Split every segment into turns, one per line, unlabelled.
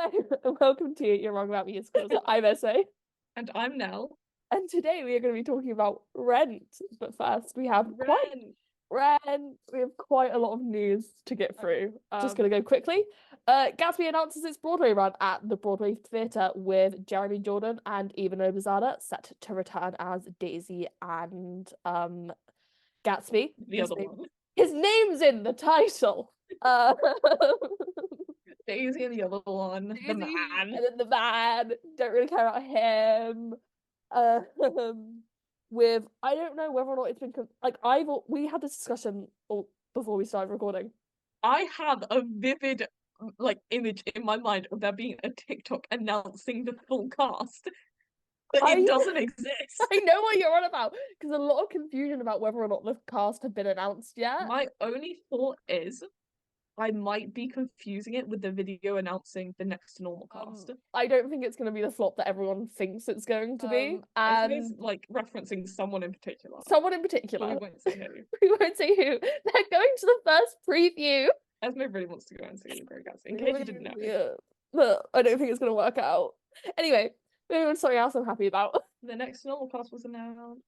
Hello, and welcome to You're Wrong About Musicals. I'm SA,
And I'm Nell.
and today we are going to be talking about Rent. But first, we have
Ren.
quite a lot of news to get through. Just going to go quickly. Gatsby announces its Broadway run at the Broadway Theatre with Jeremy Jordan and Eva Nobizada set to return as Daisy and Gatsby.
The other one.
His name's in the title.
Daisy and the other one.
Daisy,
the man.
and then the man. Don't really care about him. With I don't know whether or not it's been like we had this discussion before we started recording.
I have a vivid image in my mind of there being a TikTok announcing the full cast. But it doesn't exist.
I know what you're on about, because a lot of confusion about whether or not the cast have been announced yet.
My only thought is I might be confusing it with the video announcing the next normal cast.
I don't think it's going to be the flop that everyone thinks it's going to be.
And it's like referencing someone in particular.
Someone in particular.
But we won't say who.
We won't say who. They're going to the first preview.
Esme really wants to go and see Great Gatsby, in case you didn't know.
Yeah. But I don't think it's going to work out. Anyway, moving on to something else I'm happy about.
The next normal cast was announced.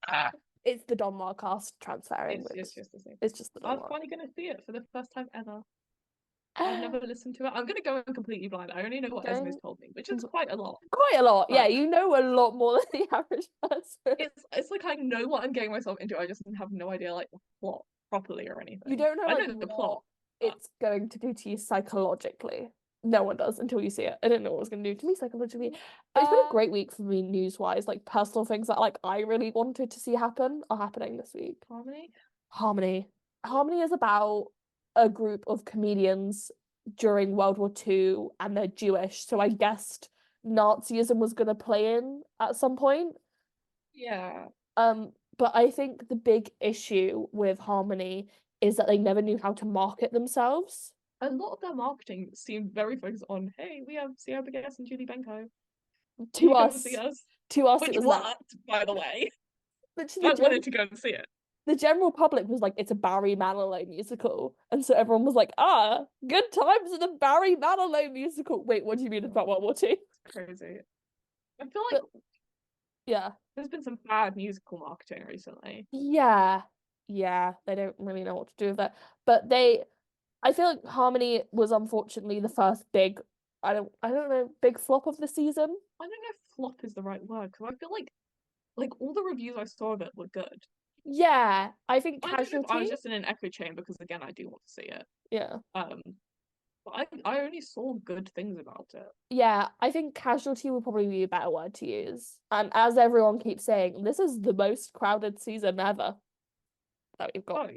It's the Donmar cast transferring.
It's just the same.
It's just the Donmar.
I'm finally going to see it for the first time ever. I've never listened to it. I'm going to go in completely blind. I only know what Esme's told me, which is quite a lot.
Quite a lot. Yeah, you know a lot more than the average person.
It's like I know what I'm getting myself into. I just have no idea like the plot properly or anything.
You don't know.
I know the plot.
It's going to do to you psychologically. No one does until you see it. I don't know what it's going to do to me psychologically. It's been a great week for me news-wise. Like personal things that like I really wanted to see happen are happening this week. Harmony is about a group of comedians during World War II, and they're Jewish, so I guessed Nazism was going to play in at some point.
Yeah.
But I think the big issue with Harmony is that they never knew how to market themselves.
A lot of their marketing seemed very focused on, hey, we have Sierra Baguette and Julie Benko.
To us,
which
it was
worked, by the way.
I
wanted to go and see it.
The general public was like, it's a Barry Manilow musical. And so everyone was like, good times in the Barry Manilow musical. Wait, what do you mean about World War II?
Crazy. I feel like
yeah,
there's been some bad musical marketing recently.
Yeah, they don't really know what to do with that. But I feel like Harmony was unfortunately the first big, I don't know, big flop of the season.
I don't know if flop is the right word, because I feel like all the reviews I saw of it were good.
Yeah, I think Casualty.
I was just in an echo chamber because again I do want to see it.
Yeah.
But I only saw good things about it.
Yeah, I think Casualty would probably be a better word to use. And as everyone keeps saying, this is the most crowded season ever that we've got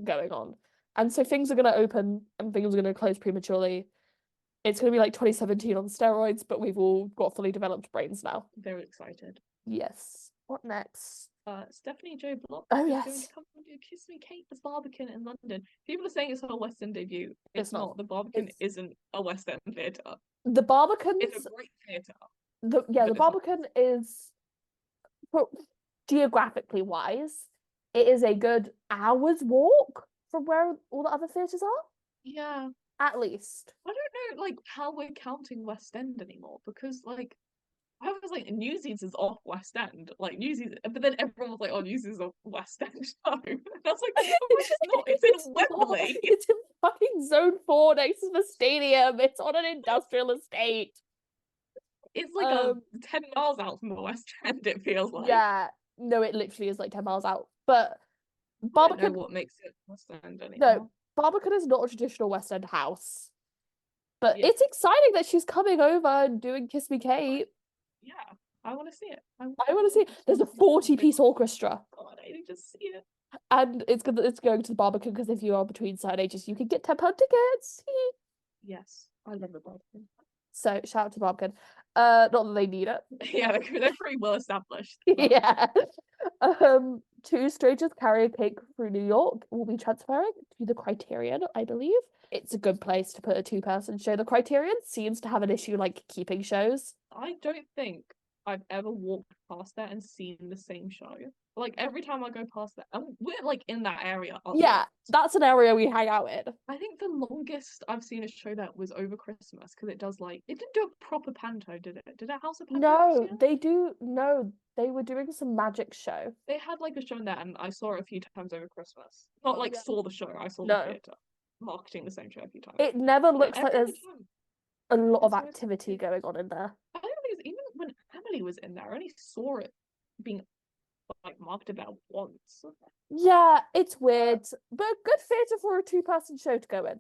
going on. And so things are going to open and things are going to close prematurely. It's going to be like 2017 on steroids, but we've all got fully developed brains now.
Very excited.
Yes. What next?
Stephanie Jo Block
is
going to come and do Kiss Me Kate as Barbican in London. People are saying it's her West End debut. It's not. The Barbican isn't a West End theatre.
The Barbican
is a great theatre.
The Barbican is, geographically wise, it is a good hour's walk from where all the other theatres are.
Yeah.
At least.
I don't know like how we're counting West End anymore, because like I was like, Newsies is off West End, like Newsies, but then everyone was like, "Oh, Newsies is off West End." No, and I was like, "No, it's not. It's in Wembley.
It's in fucking Zone 4 next to the stadium. It's on an industrial estate.
It's like 10 miles out from the West End. It feels like.
Yeah, no, it literally is like 10 miles out. But
Barbican, I don't know what makes it West End anymore.
No, Barbican is not a traditional West End house. But it's exciting that she's coming over and doing Kiss Me Kate.
Yeah, I want to see it. I
want to see it. There's a 40-piece orchestra.
God, I need to see it.
And it's going to the Barbican, because if you are between certain ages, you can get £10 tickets.
Yes, I love the Barbican.
So shout out to Barbican. Not that they need it.
Yeah, they're pretty well established.
Yeah. Two Strangers Carry a Cake Through New York will be transferring to the Criterion, I believe. It's a good place to put a 2-person show. The Criterion seems to have an issue like keeping shows.
I don't think I've ever walked past there and seen the same show. Like every time I go past there, and we're like in that area.
Yeah, that's an area we hang out in.
I think the longest I've seen a show that was over Christmas because it does like it didn't do a proper panto, did it? Did it House of Panto this
No,
year?
they do. No, they were doing some magic show.
They had like a show in there, and I saw it a few times over Christmas. Not like
Yeah.
saw the show, I saw the
No.
theatre marketing the same show a few times.
It never
But
looks like
every
there's
time,
a lot of
it's always
activity
big.
going on in there.
I don't think it's even when Emily was in there, I only saw it being like marketed about once.
Yeah, it's weird, but good theatre for a two-person show to go in.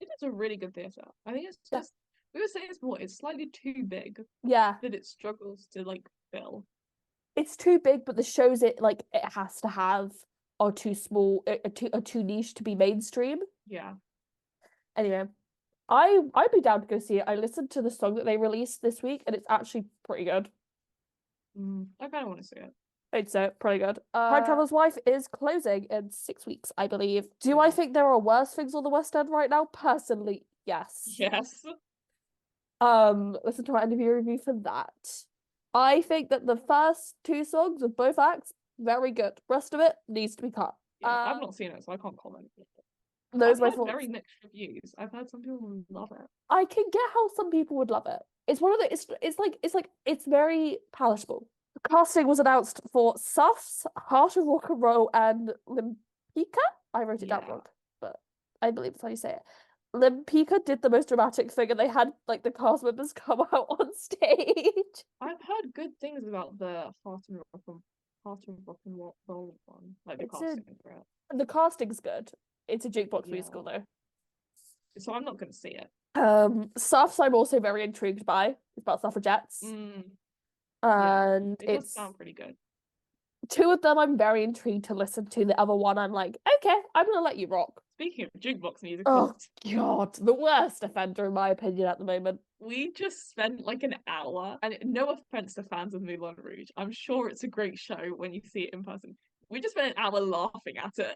It is a really good theatre. I think it's just we were saying it's slightly too big
Yeah,
that it struggles to like fill.
it's too big, but the shows it has to have are too small, are too niche to be mainstream.
Yeah.
Anyway, I'd be down to go see it. I listened to the song that they released this week, and it's actually pretty good.
I kind of want to see it.
I'd say pretty good. Time Traveler's Wife is closing in 6 weeks, I believe. Do I think there are worse things on the West End right now? Personally, yes.
Yes.
Listen to my interview review for that. I think that the first 2 songs of both acts, very good. Rest of it needs to be cut.
Yeah, I've not seen it, so I can't comment.
Those
I've
my
heard
thoughts.
very mixed reviews. I've heard some people love it.
I can get how some people would love it. It's one of the it's very palatable. The casting was announced for Suffs, Heart of Rock and Roll, and Limpika. I wrote it down wrong, but I believe that's how you say it. Limpika did the most dramatic thing, and they had like the cast members come out on stage.
I've heard good things about the Heart of Rock and Roll one, like the casting for it.
The casting's good. It's a jukebox musical though,
so I'm not going to see it.
Suffs I'm also very intrigued by. It's about suffragettes. And
it does sound pretty good.
2 of them I'm very intrigued to listen to. The other one I'm like, okay, I'm gonna let you rock.
Speaking of jukebox musicals,
oh god, the worst offender in my opinion at the moment.
We just spent like an hour, and no offense to fans of Moulin Rouge, I'm sure it's a great show when you see it in person. We just spent an hour laughing at it.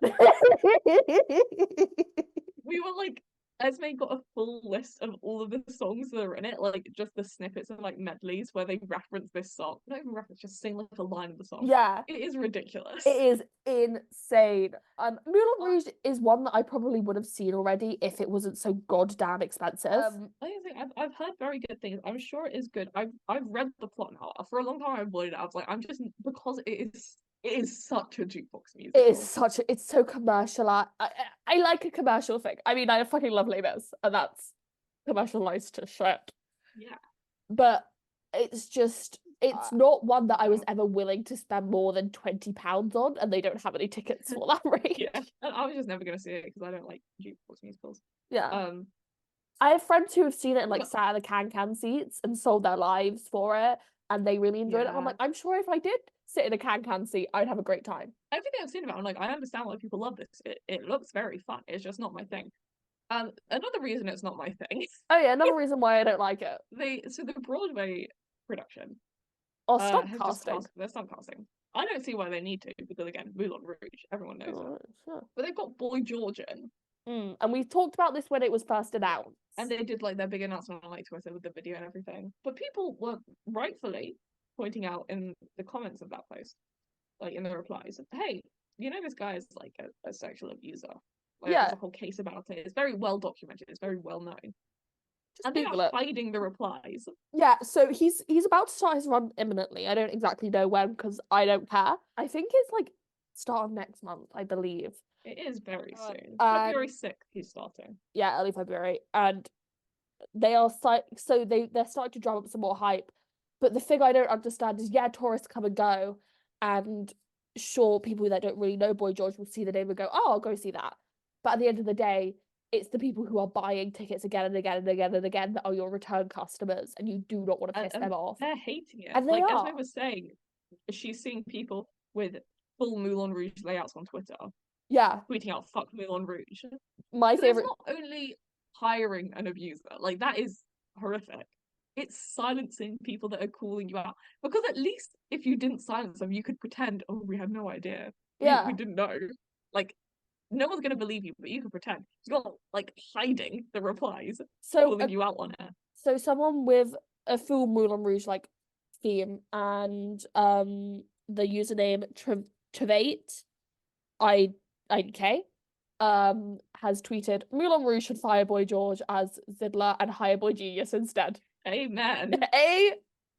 We were like, Esme got a full list of all of the songs that are in it, like just the snippets and like medleys where they reference this song. Not even reference, just sing like a line of the song.
Yeah.
It is ridiculous.
It is insane. Moulin Rouge is one that I probably would have seen already if it wasn't so goddamn expensive.
I've heard very good things. I'm sure it is good. I've read the plot now. For a long time I avoided it. I was like, I'm just because it is such a jukebox musical.
It's so commercial. I like a commercial thing. I mean, I fucking love Les Mis, and that's commercialized to shit.
Yeah.
But it's not one that I was ever willing to spend more than £20 on, and they don't have any tickets for that rate.
Yeah. And I was just never gonna see it because I don't like jukebox musicals.
Yeah. I have friends who have seen it and like sat at the can seats and sold their lives for it, and they really enjoyed it. I'm like, I'm sure if I did sit in a can seat, I'd have a great time.
Everything I've seen about it, I'm like, I understand why people love this. It looks very fun. It's just not my thing. Another reason it's not my thing.
Oh yeah, another reason why I don't like it.
The Broadway production.
Stunt casting.
They're stunt casting. I don't see why they need to, because again, Moulin Rouge, everyone knows it. Sure. But they've got Boy George in.
And we talked about this when it was first announced.
And they did like their big announcement on like Twitter with the video and everything. But people were rightfully pointing out in the comments of that post, like in the replies, hey, you know this guy is like a sexual abuser. Like, there's a whole case about it. It's very well documented. It's very well known. And they are hiding the replies. Yeah, so he's about to start his run imminently. I don't exactly know when because I don't care. I think it's like start of next month, I believe. It is very soon. February 6th he's starting.
Yeah, early February. And they are they're starting to drum up some more hype. But the thing I don't understand is, tourists come and go, and sure, people that don't really know Boy George will see the name and go, oh, I'll go see that. But at the end of the day, it's the people who are buying tickets again and again and again and again that are your return customers, and you do not want to piss them off.
They're hating it.
And they are.
As I was saying, she's seeing people with full Moulin Rouge layouts on Twitter.
Yeah.
Tweeting out, fuck Moulin Rouge.
My favorite.
It's not only hiring an abuser, like that is horrific. It's silencing people that are calling you out. Because at least if you didn't silence them, you could pretend, oh, we had no idea. We didn't know. Like, no one's going to believe you, but you can pretend. You're like hiding the replies, calling you out on it.
So someone with a full Moulin Rouge like theme, and the username Trevate IK has tweeted Moulin Rouge should fire Boy George as Zidler and hire Boy Genius instead.
Amen.
Amen.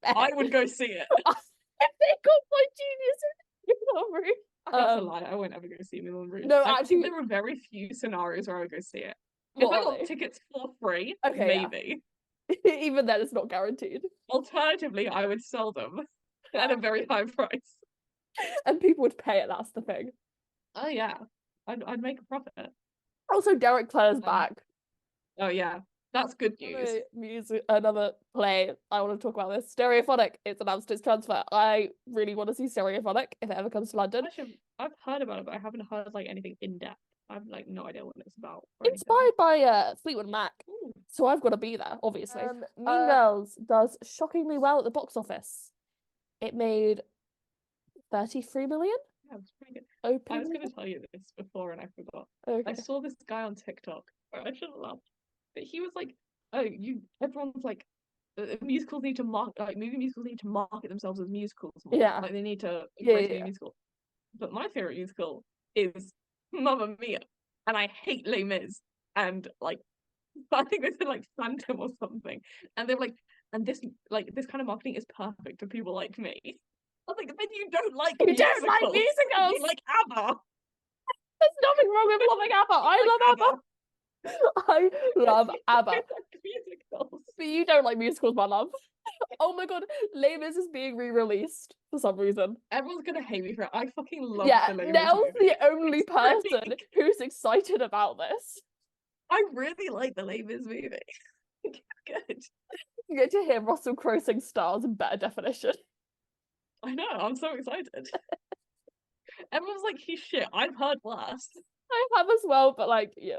I would go see it.
If they got Boy Genius in Moulin Rouge.
That's a lie. I won't ever go see Moulin Rouge.
No,
I
actually,
think there are very few scenarios where I would go see it. If
what
I
are
got
they?
tickets for free,
Okay,
maybe.
Yeah. Even then, it's not guaranteed.
Alternatively, I would sell them at a very high price.
And people would pay it, that's the thing.
Oh yeah, I'd make a profit.
Also, Derek Clare's back.
Oh yeah, that's good news.
Another play. I want to talk about this. Stereophonic. It's announced its transfer. I really want to see Stereophonic if it ever comes to London.
Actually, I've heard about it, but I haven't heard like anything in depth. I've like no idea what it's about.
Inspired by Fleetwood Mac.
Ooh.
So I've got to be there, obviously. Mean Girls does shockingly well at the box office. It made 33 million.
Yeah, it's pretty good.
Open.
I was going to tell you this before and I forgot.
Okay.
I saw this guy on TikTok. I shouldn't laugh, but he was like, "Oh, everyone's like, musicals need to movie musicals need to market themselves as musicals more.
Yeah.
Like they need to
Yeah.
a musical." But my favorite musical is Mamma Mia, and I hate Les Mis, and like, I think they said like Phantom or something, and they're like, and this kind of marketing is perfect for people like me. I was like, then you don't like musicals.
musicals.
You like ABBA.
There's nothing wrong with loving ABBA. I love ABBA. I love ABBA.
Musicals.
But you don't like musicals, my love. Oh my god, Les Mis is being re-released for some reason.
Everyone's gonna hate me for it. I fucking love the Les Mis
Nell's
movie.
the only person who's excited about this.
I really like the Les Mis movie. Good.
You get to hear Russell Crowe sing stars in better definition.
I know, I'm so excited. Everyone's like, he's shit. I've heard worse.
I have as well, but like, you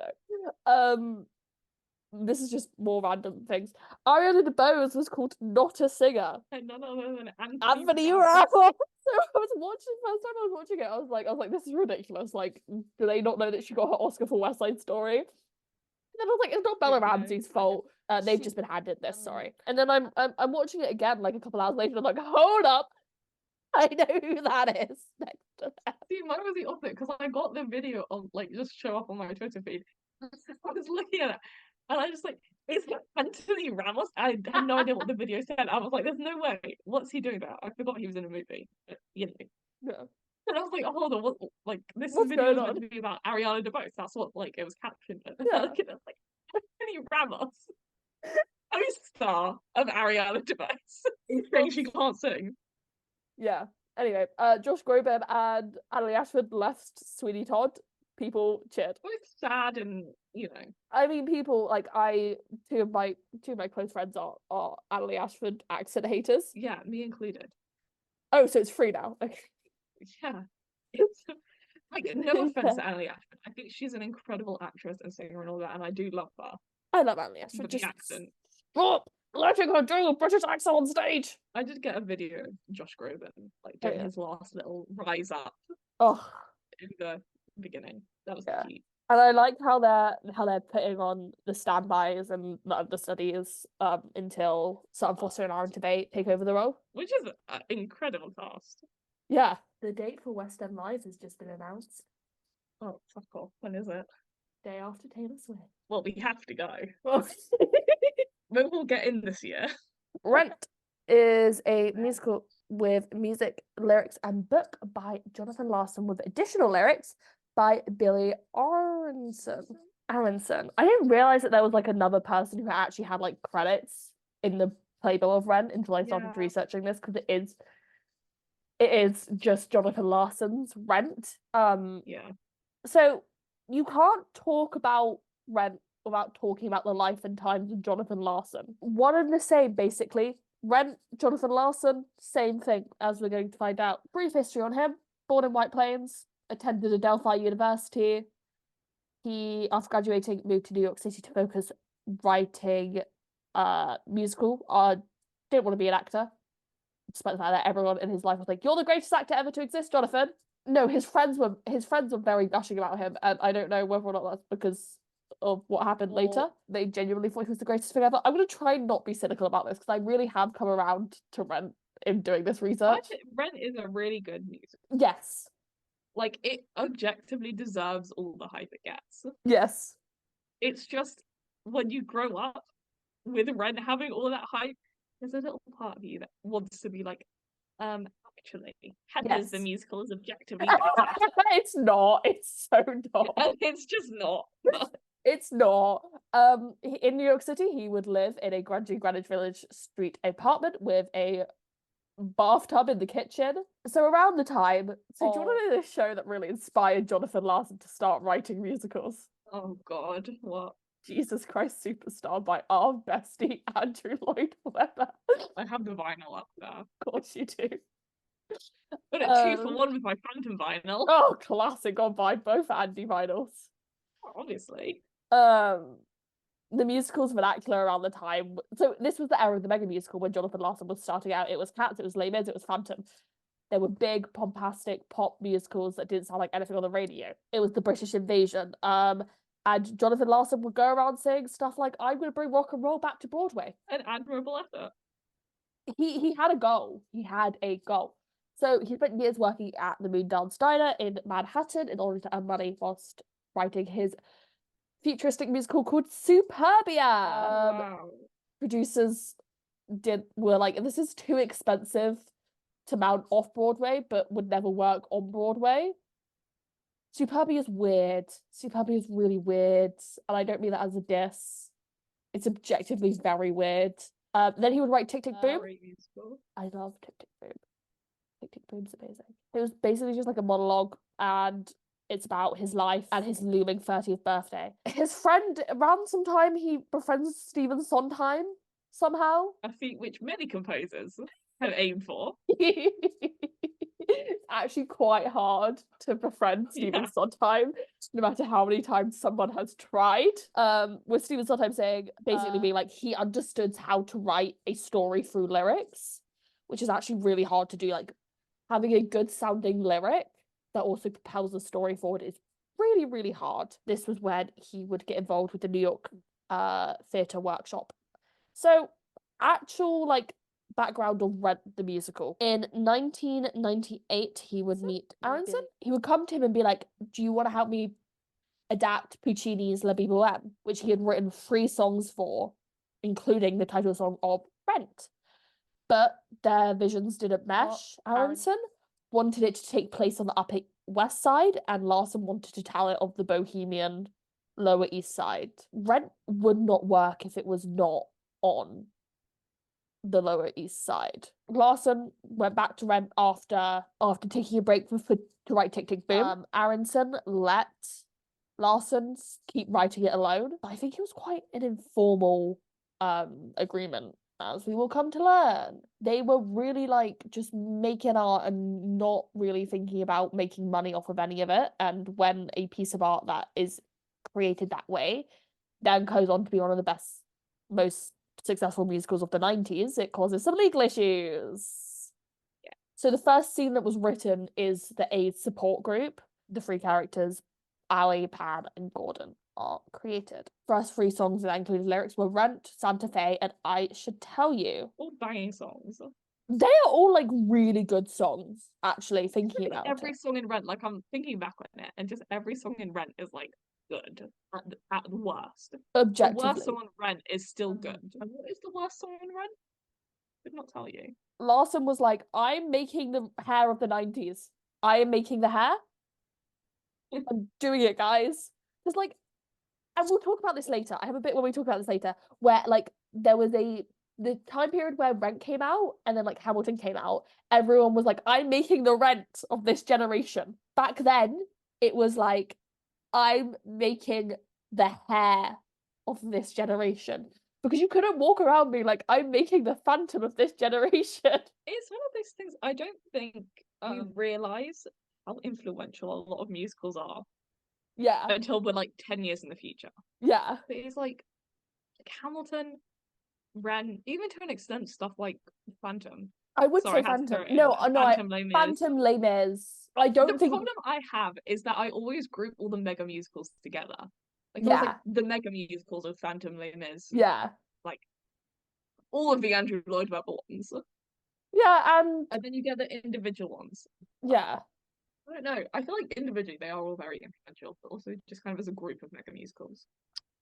know. This is just more random things. Ariana DeBose was called Not a Singer.
And none other than
Anthony Ramos. So I was watching, first time I was watching it, I was like, this is ridiculous. Like, do they not know that she got her Oscar for West Side Story? And then I was like, it's not Bella Ramsey's fault. They've just been handed this, sorry. And then I'm watching it again like a couple hours later, and I'm like, hold up. I know who that is next to that.
See, mine was the opposite because I got the video on like just show up on my Twitter feed. I was looking at it and I just like, it's Anthony Ramos. I had no idea what the video said. I was like, there's no way. What's he doing there? I forgot he was in a movie. But, you know.
Yeah.
And I was like, oh, hold on, what? Like this
What's
video is
going
meant to be about Ariana DeBose. That's what like it was captioned. And
Yeah.
I look at it like Anthony Ramos, co-star of Ariana DeBose, saying she can't sing.
Yeah. Anyway, Josh Groban and Annalie Ashford left Sweeney Todd. People cheered.
Both sad and you know.
I mean, people like two of my close friends are Annalie Ashford accent haters.
Yeah, me included.
Oh, so it's free now. Okay.
Yeah. It's like no offense to Annalie Ashford. I think she's an incredible actress and singer and all that, and I do love her.
I love Annalie Ashford.
But the accent.
Stop letting her do a British accent on stage.
I did get a video of Josh Groban like doing his last little rise up.
Oh,
in the beginning. That was cute.
And I like how they're putting on the standbys and the understudies until Sam Foster and Aaron Tveit take over the role.
Which is an incredible cast.
Yeah. The date for West End Live has just been announced.
Oh, fuck off. When is it?
Day after Taylor Swift.
Well, we have to go. Maybe we'll get in this year.
Rent is a musical with music, lyrics, and book by Jonathan Larson with additional lyrics by Billy Aronson. I didn't realize that there was like another person who actually had like credits in the playbill of Rent until I started researching this because it is just Jonathan Larson's Rent. So you can't talk about Rent without talking about the life and times of Jonathan Larson. One and the same, basically. Rent, Jonathan Larson, same thing, as we're going to find out. Brief history on him. Born in White Plains, attended Adelphi University. He, after graduating, moved to New York City to focus writing musical. Didn't want to be an actor, despite the fact that everyone in his life was like, "You're the greatest actor ever to exist, Jonathan." No, his friends were very gushing about him, and I don't know whether or not that's because of what happened later. They genuinely thought he was the greatest thing ever. I'm gonna try and not be cynical about this because I really have come around to Rent. in doing this
I
research.
think Rent is a really good musical.
Yes.
Like, it objectively deserves all the hype it gets.
Yes.
It's just when you grow up with Rent having all that hype, there's a little part of you that wants to be like, actually, Heather's the
Yes.
musical is objectively better.
It's not. It's so not.
And it's just not.
It's not. In New York City, he would live in a Greenwich Village Street apartment with a bathtub in the kitchen. So around the time, do you want to know the show that really inspired Jonathan Larson to start writing musicals?
Oh God, what?
Jesus Christ Superstar by our bestie Andrew Lloyd Webber.
I have the vinyl up there.
Of course you do.
But a 2-for-1 with my Phantom vinyl.
Oh, classic. I'll buy both Andy vinyls.
Obviously.
The musicals vernacular around the time. So this was the era of the mega musical when Jonathan Larson was starting out. It was Cats, it was Les Mis, it was Phantom. There were big, pompastic pop musicals that didn't sound like anything on the radio. It was the British invasion. And Jonathan Larson would go around saying stuff like, "I'm going to bring rock and roll back to Broadway."
An admirable effort.
He had a goal. He had a goal. So he spent years working at the Moondance Diner in Manhattan in order to earn money whilst writing his futuristic musical called Superbia.
Wow.
Producers were like, this is too expensive to mount off Broadway, but would never work on Broadway. Superbia is weird. Superbia is really weird, and I don't mean that as a diss. It's objectively very weird. Then he would write Tick Tick Boom. I love Tick Tick Boom. Tick Tick Boom's amazing. It was basically just like a monologue, and it's about his life and his looming 30th birthday. His friend, around some time, he befriends Stephen Sondheim somehow.
A feat which many composers have aimed for.
It's actually quite hard to befriend Stephen Sondheim, no matter how many times someone has tried. With Stephen Sondheim saying, basically being like, he understood how to write a story through lyrics, which is actually really hard to do. Like, having a good sounding lyric that also propels the story forward is really, really hard. This was when he would get involved with the New York Theatre Workshop. So, actual, like, background of Rent the musical. In 1998, he would meet Aronson. He would come to him and be like, "Do you want to help me adapt Puccini's La Vie Boheme?" which he had written 3 songs for, including the title song of Rent. But their visions didn't mesh. Aronson wanted it to take place on the Upper West Side, and Larson wanted to tell it of the bohemian Lower East Side. Rent would not work if it was not on the Lower East Side. Larson went back to Rent after taking a break to write Tick Tick Boom. Aronson let Larson keep writing it alone. I think it was quite an informal agreement, as we will come to learn. They were really like just making art and not really thinking about making money off of any of it. And when a piece of art that is created that way then goes on to be one of the best, most successful musicals of the 90s, it causes some legal issues. Yeah. So the first scene that was written is the AIDS support group. The 3 characters, Ali, Pam, and Gordon, are created. First 3 songs that included lyrics were Rent, Santa Fe, and I Should Tell You.
All banging songs.
They are all like really good songs, actually, thinking about
every song in Rent, like I'm thinking back on it, and just every song in Rent is like good at the worst.
Objectively.
The worst song on Rent is still good. And what is the worst song on Rent? I did not tell you.
Larson was like, "I'm making the hair of the 90s. I am making the hair. I'm doing it, guys." Because like, and we'll talk about this later. I have a bit when we talk about this later, where like there was the time period where Rent came out and then like Hamilton came out. Everyone was like, "I'm making the Rent of this generation." Back then, it was like, "I'm making the hair of this generation." Because you couldn't walk around being like, "I'm making the Phantom of this generation."
It's one of those things I don't think we realise how influential a lot of musicals are.
Yeah.
Until we're like 10 years in the future.
Yeah.
But it's like Hamilton, Rent, even to an extent stuff like Phantom.
I would say Phantom. No, Phantom, Les Mis. I don't think...
The problem I have is that I always group all the mega musicals together. Like, yeah. Like the mega musicals of Phantom, Les Mis.
Yeah.
Like, all of the Andrew Lloyd Webber ones.
Yeah, and
then you get the individual ones.
yeah.
I don't know. I feel like individually they are all very influential, but also just kind of as a group of mega musicals.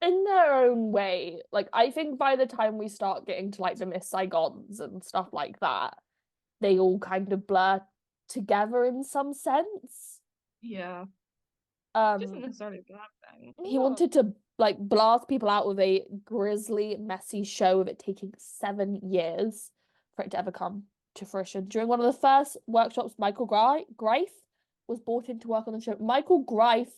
In their own way. Like, I think by the time we start getting to like the Miss Saigons and stuff like that, they all kind of blur together in some sense.
Yeah. Which isn't
Um,
necessarily a bad thing.
he wanted to like blast people out with a grisly, messy show of it taking 7 years for it to ever come to fruition. During one of the first workshops, Michael Greif was brought in to work on the show. Michael Greif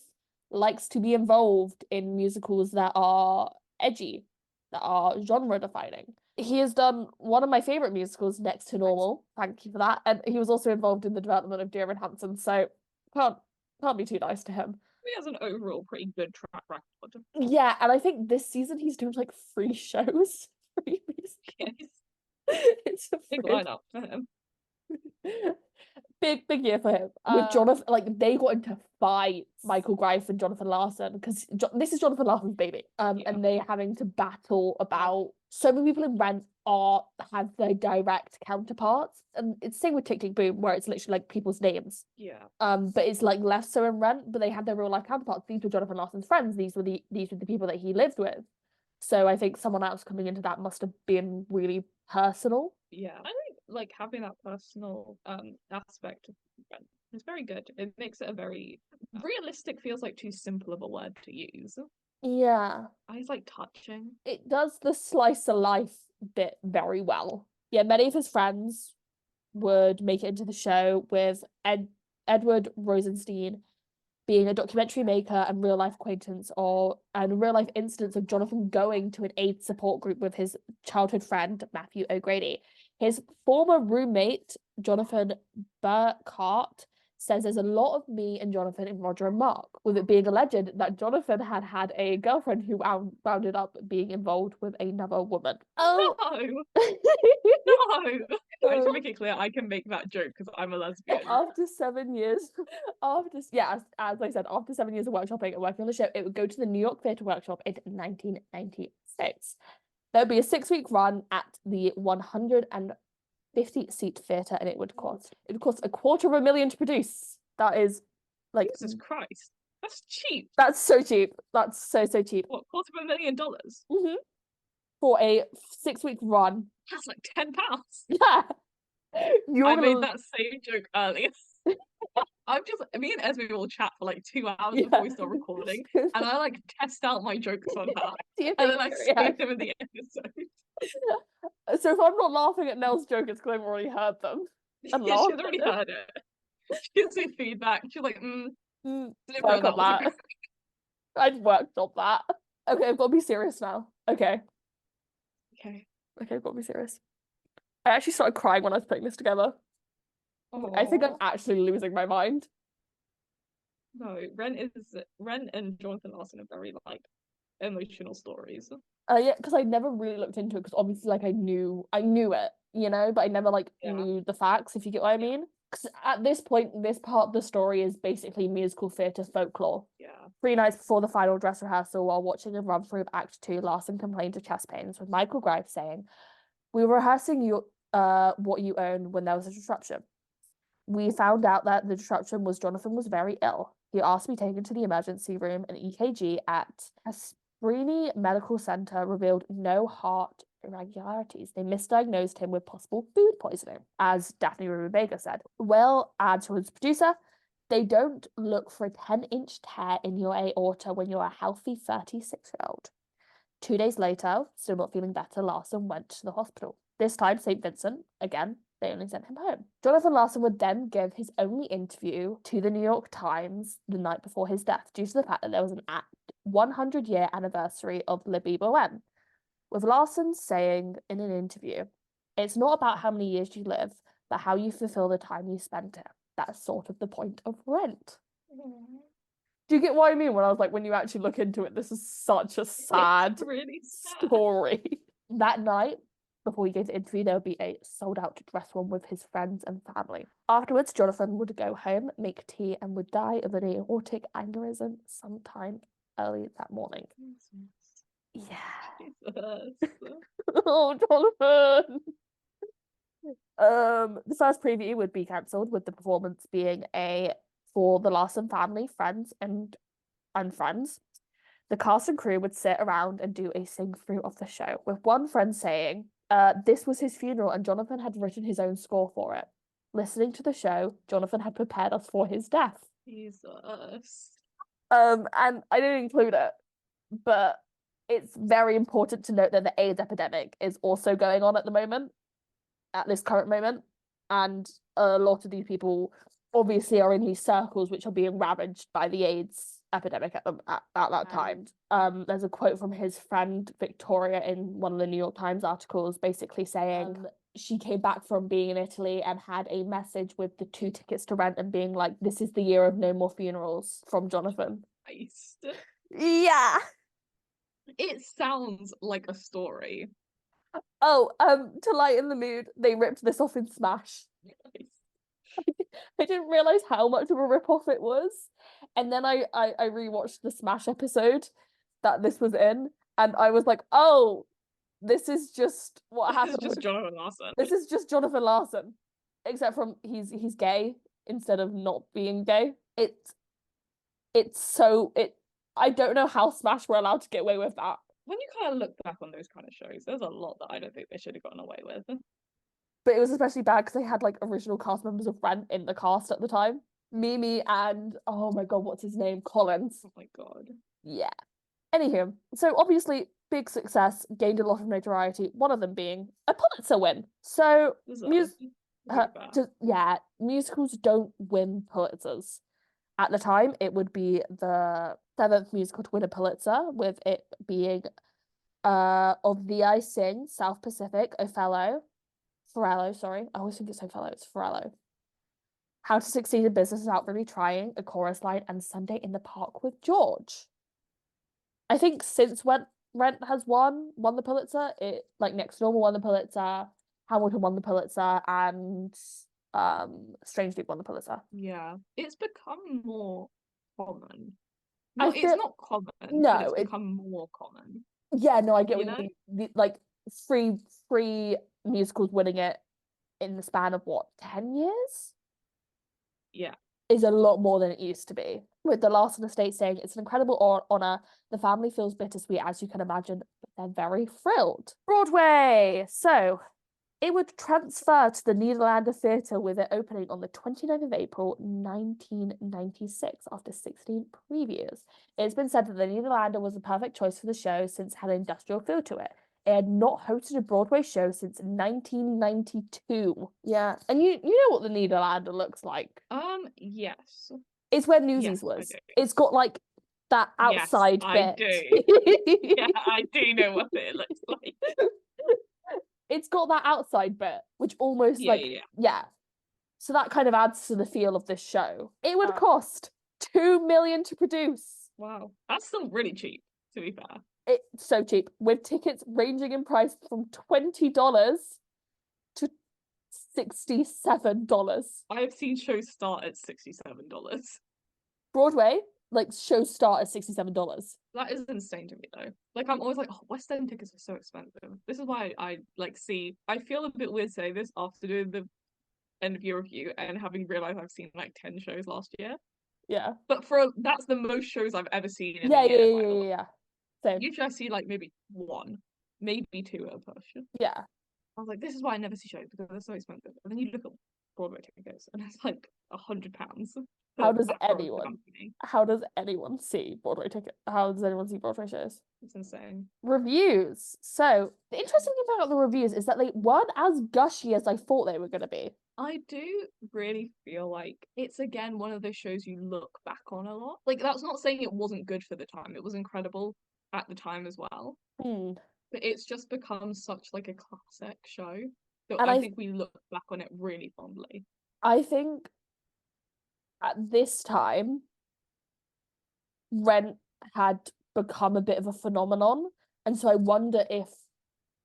likes to be involved in musicals that are edgy, that are genre defining. He has done one of my favorite musicals, Next to Normal. Thank you for that. And he was also involved in the development of Dear Evan Hansen, so can't can't be too nice to him.
He has an overall pretty good track record.
Yeah, and I think this season he's doing like free shows. Free musicals.
Yes.
It's a
Big
free
lineup for him.
big year for him. With Jonathan, like they got into fight, Michael Greif and Jonathan Larson, because this is Jonathan Larson's baby.
Yeah.
And they having to battle about so many people in Rent are have their direct counterparts. And it's the same with Tick Tick Boom, where it's literally like people's names.
Yeah.
But it's like less so in Rent, but they had their real life counterparts. These were Jonathan Larson's friends. These were the people that he lived with. So I think someone else coming into that must have been really personal.
Yeah. I think like having that personal aspect of Rent is very good. It makes it a very realistic feels like too simple of a word to use.
Yeah.
It's like touching.
It does the slice of life bit very well. Yeah, many of his friends would make it into the show with Edward Rosenstein being a documentary maker and real life acquaintance or and real life instance of Jonathan going to an AIDS support group with his childhood friend Matthew O'Grady. His former roommate, Jonathan Burkhart, says there's a lot of me and Jonathan in Roger and Mark, with it being alleged that Jonathan had a girlfriend who wound up being involved with another woman. Oh
No. No. I should make it clear I can make that joke because I'm a lesbian.
After 7 years, as I said, after 7 years of workshopping and working on the show, it would go to the New York Theatre Workshop in 1996. There would be a 6-week run at the 150-seat theatre, and it would cost $250,000 to produce. That is like
Jesus Christ. That's cheap.
That's so cheap. That's so cheap.
What, $250,000?
Mm-hmm. For a 6-week run.
That's like £10.
Yeah.
I made that same joke earlier. Me and Esme will chat for like 2 hours before we start recording, and I like test out my jokes on her, and then I say them in the episode.
So if I'm not laughing at Nell's joke, it's because I've already heard them.
And yeah, she's already heard it. She gives me feedback. She's like,
work on that. I'd worked on that. Okay, I've got to be serious now. Okay, I've got to be serious. I actually started crying when I was putting this together. I think I'm actually losing my mind.
No, Ren and Jonathan Larson are very like emotional stories.
Yeah, because I never really looked into it because obviously like I knew it, you know, but I never like knew the facts, if you get what I mean. Because at this point, this part of the story is basically musical theatre folklore.
Yeah.
3 nights before the final dress rehearsal, while watching a run through of Act 2, Larson complained of chest pains, with Michael Greif saying, "We were rehearsing what you own when there was a disruption. We found out that the disruption was Jonathan was very ill. He asked to be taken to the emergency room. An EKG at Asprini Medical Center revealed no heart irregularities. They misdiagnosed him with possible food poisoning," as Daphne Rubega said. Will adds to his producer, "They don't look for a 10-inch tear in your aorta when you're a healthy 36-year-old. 2 days later, still not feeling better, Larson went to the hospital. This time, St. Vincent, again, they only sent him home." Jonathan Larson would then give his only interview to the New York Times the night before his death, due to the fact that there was an 100-year anniversary of Libby Bowen, with Larson saying in an interview, "It's not about how many years you live, but how you fulfill the time you spend here. That's sort of the point of Rent." Do you get what I mean when I was like, when you actually look into it, this is such a sad
really
story. That night, before he gave the interview, there would be a sold-out dress one with his friends and family. Afterwards, Jonathan would go home, make tea, and would die of an aortic aneurysm sometime early that morning. Yeah.
Jesus.
Oh, Jonathan. The first preview would be cancelled, with the performance being for the Larson family, friends, and friends. The cast and crew would sit around and do a sing through of the show, with one friend saying, this was his funeral and Jonathan had written his own score for it. Listening to the show, Jonathan had prepared us for his death.
Jesus.
And I didn't include it, but it's very important to note that the AIDS epidemic is also going on at the moment, at this current moment. And a lot of these people obviously are in these circles which are being ravaged by the AIDS epidemic at that time. There's a quote from his friend Victoria in one of the New York Times articles basically saying she came back from being in Italy and had a message with the 2 tickets to rent and being like, this is the year of no more funerals, from Jonathan.
Christ.
Yeah.
It sounds like a story.
Oh, to lighten the mood, they ripped this off in Smash. I didn't realize how much of a rip-off it was. And then I rewatched the Smash episode that this was in, and I was like, oh, this is just what happened.
This is just Jonathan Larson.
This is just Jonathan Larson. Except from he's gay instead of not being gay. I don't know how Smash were allowed to get away with that.
When you kind of look back on those kind of shows, there's a lot that I don't think they should have gotten away with.
But it was especially bad because they had like original cast members of Rent in the cast at the time. Mimi and, oh my god, what's his name? Collins.
Oh my god.
Yeah. Anywho, so obviously big success, gained a lot of notoriety, one of them being a Pulitzer win. So musicals don't win Pulitzers. At the time, it would be the 7th musical to win a Pulitzer, with it being Of Thee I Sing, South Pacific, Farello, sorry. I always think it's Othello, it's Farello. How to Succeed in Business Without Really Trying, A Chorus Line, and Sunday in the Park with George. I think since Rent has won the Pulitzer, it like Next Normal won the Pulitzer, Hamilton won the Pulitzer, and Strange Loop won the Pulitzer.
Yeah, it's become more common.
It's
not common.
No,
but it's become more common.
Yeah, no, I get what you mean. Like three musicals winning it in the span of what, 10 years?
Yeah.
Is a lot more than it used to be. With the Larson estate saying it's an incredible honor. The family feels bittersweet, as you can imagine, but they're very thrilled. Broadway. So it would transfer to the Nederlander Theatre, with it opening on the 29th of April 1996 after 16 previews. It's been said that the Nederlander was the perfect choice for the show since it had an industrial feel to it. It had not hosted a Broadway show since 1992. Yeah. And you know what the Nederlander looks like?
Yes.
It's where Newsies was. It's got like that outside bit.
I do. Yeah, I do know what it looks like.
It's got that outside bit, which almost yeah. So that kind of adds to the feel of this show. It would cost $2 million to produce.
Wow. That's still really cheap, to be fair.
It's so cheap, with tickets ranging in price from $20 to $67.
I have seen shows start at $67.
Broadway, like, shows start at $67.
That is insane to me, though. Like, I'm always like, oh, West End tickets are so expensive. This is why I feel a bit weird saying this after doing the end of year review and having realized I've seen like 10 shows last year.
Yeah.
But that's the most shows I've ever seen in
a
year.
Yeah. Same.
Usually I see like maybe 1, maybe 2 at a push.
Yeah.
I was like, this is why I never see shows, because they're so expensive. And then you look at Broadway tickets and it's like £100.
How does anyone see Broadway tickets? How does anyone see Broadway shows?
It's insane.
Reviews. So the interesting thing about the reviews is that they weren't as gushy as I thought they were going to be.
I do really feel like it's again one of those shows you look back on a lot. Like, that's not saying it wasn't good for the time. It was incredible at the time as well. But it's just become such like a classic show that I think we look back on it really fondly.
I think at this time, Rent had become a bit of a phenomenon, and so I wonder if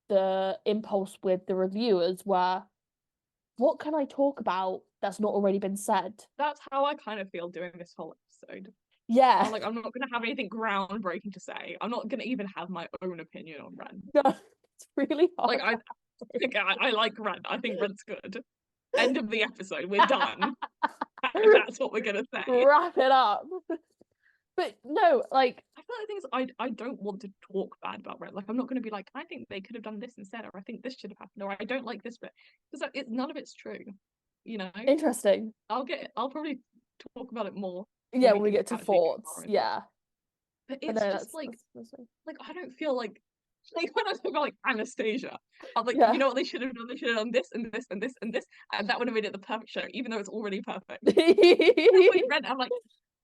the impulse with the reviewers were, what can I talk about that's not already been said?
That's how I kind of feel doing this whole episode.
Yeah.
I'm not going to have anything groundbreaking to say. I'm not going to even have my own opinion on Rent.
No, it's really hard.
Like, I like Rent. I think Rent's good. End of the episode. We're done. That's what we're gonna say.
Wrap it up. But no, like
I feel like things I don't want to talk bad about Rent. Like I'm not gonna be like, I think they could have done this instead, or I think this should have happened, or I don't like this bit. Because none of it's true. You know?
interesting.
I'll probably talk about it more
Yeah,
when
when we get to
actually go
thoughts.
far into it.
Yeah.
But
But
it's
no,
just
that's
like I don't feel like when I talk about like Anastasia, I'm like,
yeah.
you know what they should have done? They should have done this and this and this and this, and that would have made it the perfect show, even though it's already perfect. With Rent, I'm like,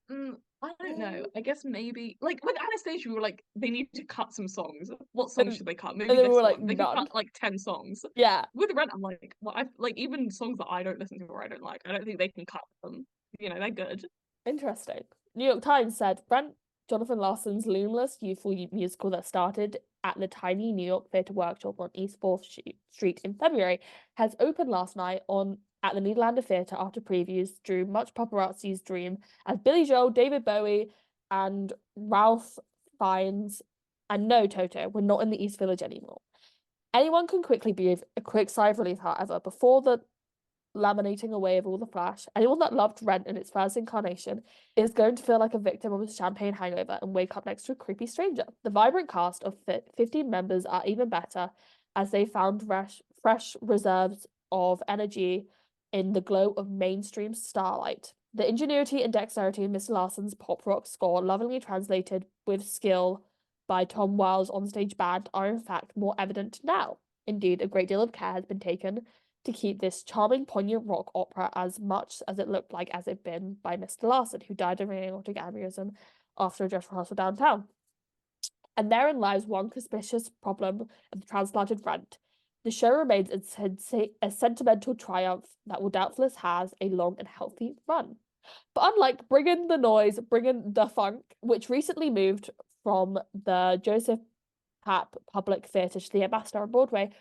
I don't know. I guess maybe like with Anastasia, we were like, they need to cut some songs. What songs should they cut? Maybe
and then
this
we were like,
one. They could
none.
cut like 10 songs.
Yeah.
With Rent, I'm like, well, I like even songs that I don't listen to or I don't like. I don't think they can cut them. You know, they're good.
Interesting. New York Times said Brent Jonathan Larson's luminous, youthful musical that started at the tiny New York Theatre Workshop on East 4th Street in February has opened last night at the Nederlander Theatre after previews drew much paparazzi's dream as Billy Joel, David Bowie, and Ralph Fiennes and no Toto were not in the East Village anymore. Anyone can quickly breathe a quick sigh of relief, however, before the laminating away of all the flash. Anyone that loved Rent in its first incarnation is going to feel like a victim of a champagne hangover and wake up next to a creepy stranger. The vibrant cast of 15 members are even better as they found fresh reserves of energy in the glow of mainstream starlight. The ingenuity and dexterity of Mr. Larson's pop rock score, lovingly translated with skill by Tom Wild's onstage band, are in fact more evident now. Indeed, a great deal of care has been taken to keep this charming, poignant rock opera as much as it looked like as it been by Mr. Larson, who died of an aortic aneurysm after a dress rehearsal downtown. And therein lies one conspicuous problem of the transplanted Rent. The show remains a sentimental triumph that will doubtless has a long and healthy run. But unlike Bring in the Noise, Bring in the Funk, which recently moved from the Joseph Papp Public Theatre to the Ambassador on Broadway,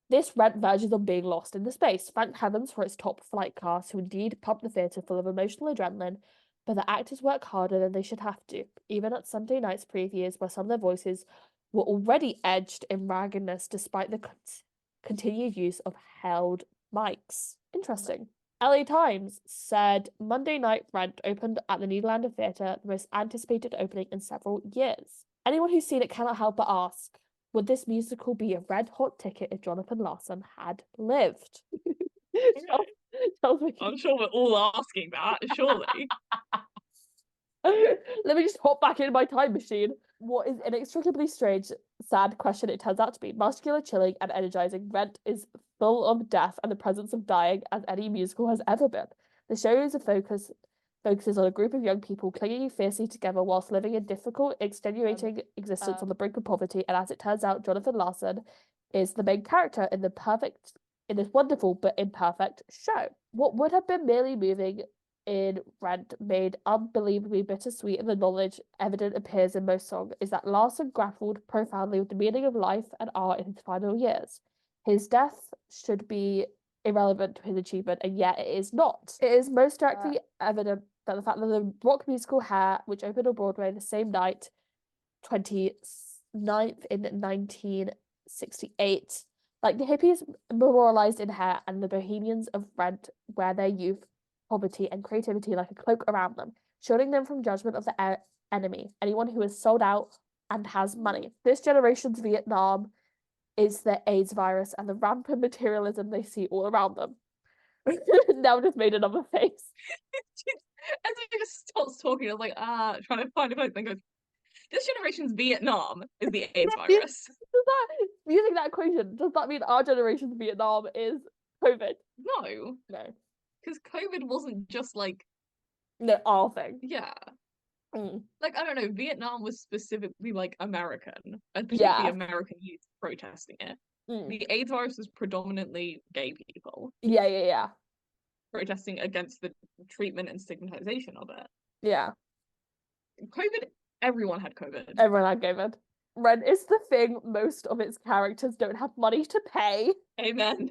this Rent verges on being lost in the space. Thank heavens for its top flight cast, who indeed pump the theatre full of emotional adrenaline, but the actors work harder than they should have to, even at Sunday night's previews, where some of their voices were already edged in raggedness despite the continued use of held mics. Interesting. LA Times said Monday night Rent opened at the Nederlander Theatre, the most anticipated opening in several years. Anyone who's seen it cannot help but ask, would this musical be a red-hot ticket if Jonathan Larson had lived?
I'm sure we're all asking that, surely.
Let me just hop back in my time machine. What is inextricably strange, sad question it turns out to be. Muscular, chilling, and energizing, Rent is full of death and the presence of dying as any musical has ever been. The show is focuses on a group of young people clinging fiercely together whilst living a difficult, extenuating existence on the brink of poverty. And as it turns out, Jonathan Larson is the main character in this wonderful but imperfect show. What would have been merely moving in Rent made unbelievably bittersweet, and the knowledge evident appears in most songs is that Larson grappled profoundly with the meaning of life and art in his final years. His death should be irrelevant to his achievement, and yet it is not. It is most directly evident that the fact that the rock musical Hair, which opened on Broadway the same night, 29th in 1968, like the hippies memorialized in Hair and the bohemians of Rent wear their youth, poverty, and creativity like a cloak around them, shielding them from judgment of the enemy, anyone who is sold out and has money. This generation's Vietnam is the AIDS virus and the rampant materialism they see all around them. Now just made another face.
As he just starts talking, I was like, trying to find a place, and goes, this generation's Vietnam is the AIDS virus.
Using that equation, does that mean our generation's Vietnam is COVID?
No.
No.
Because COVID wasn't just like
our thing.
Yeah. Like, I don't know, Vietnam was specifically like American, and particularly American youth protesting it. The AIDS virus was predominantly gay people.
Yeah.
Protesting against the treatment and stigmatization of it.
Yeah.
COVID, everyone had COVID.
Everyone had COVID. Rent is the thing most of its characters don't have money to pay.
Amen.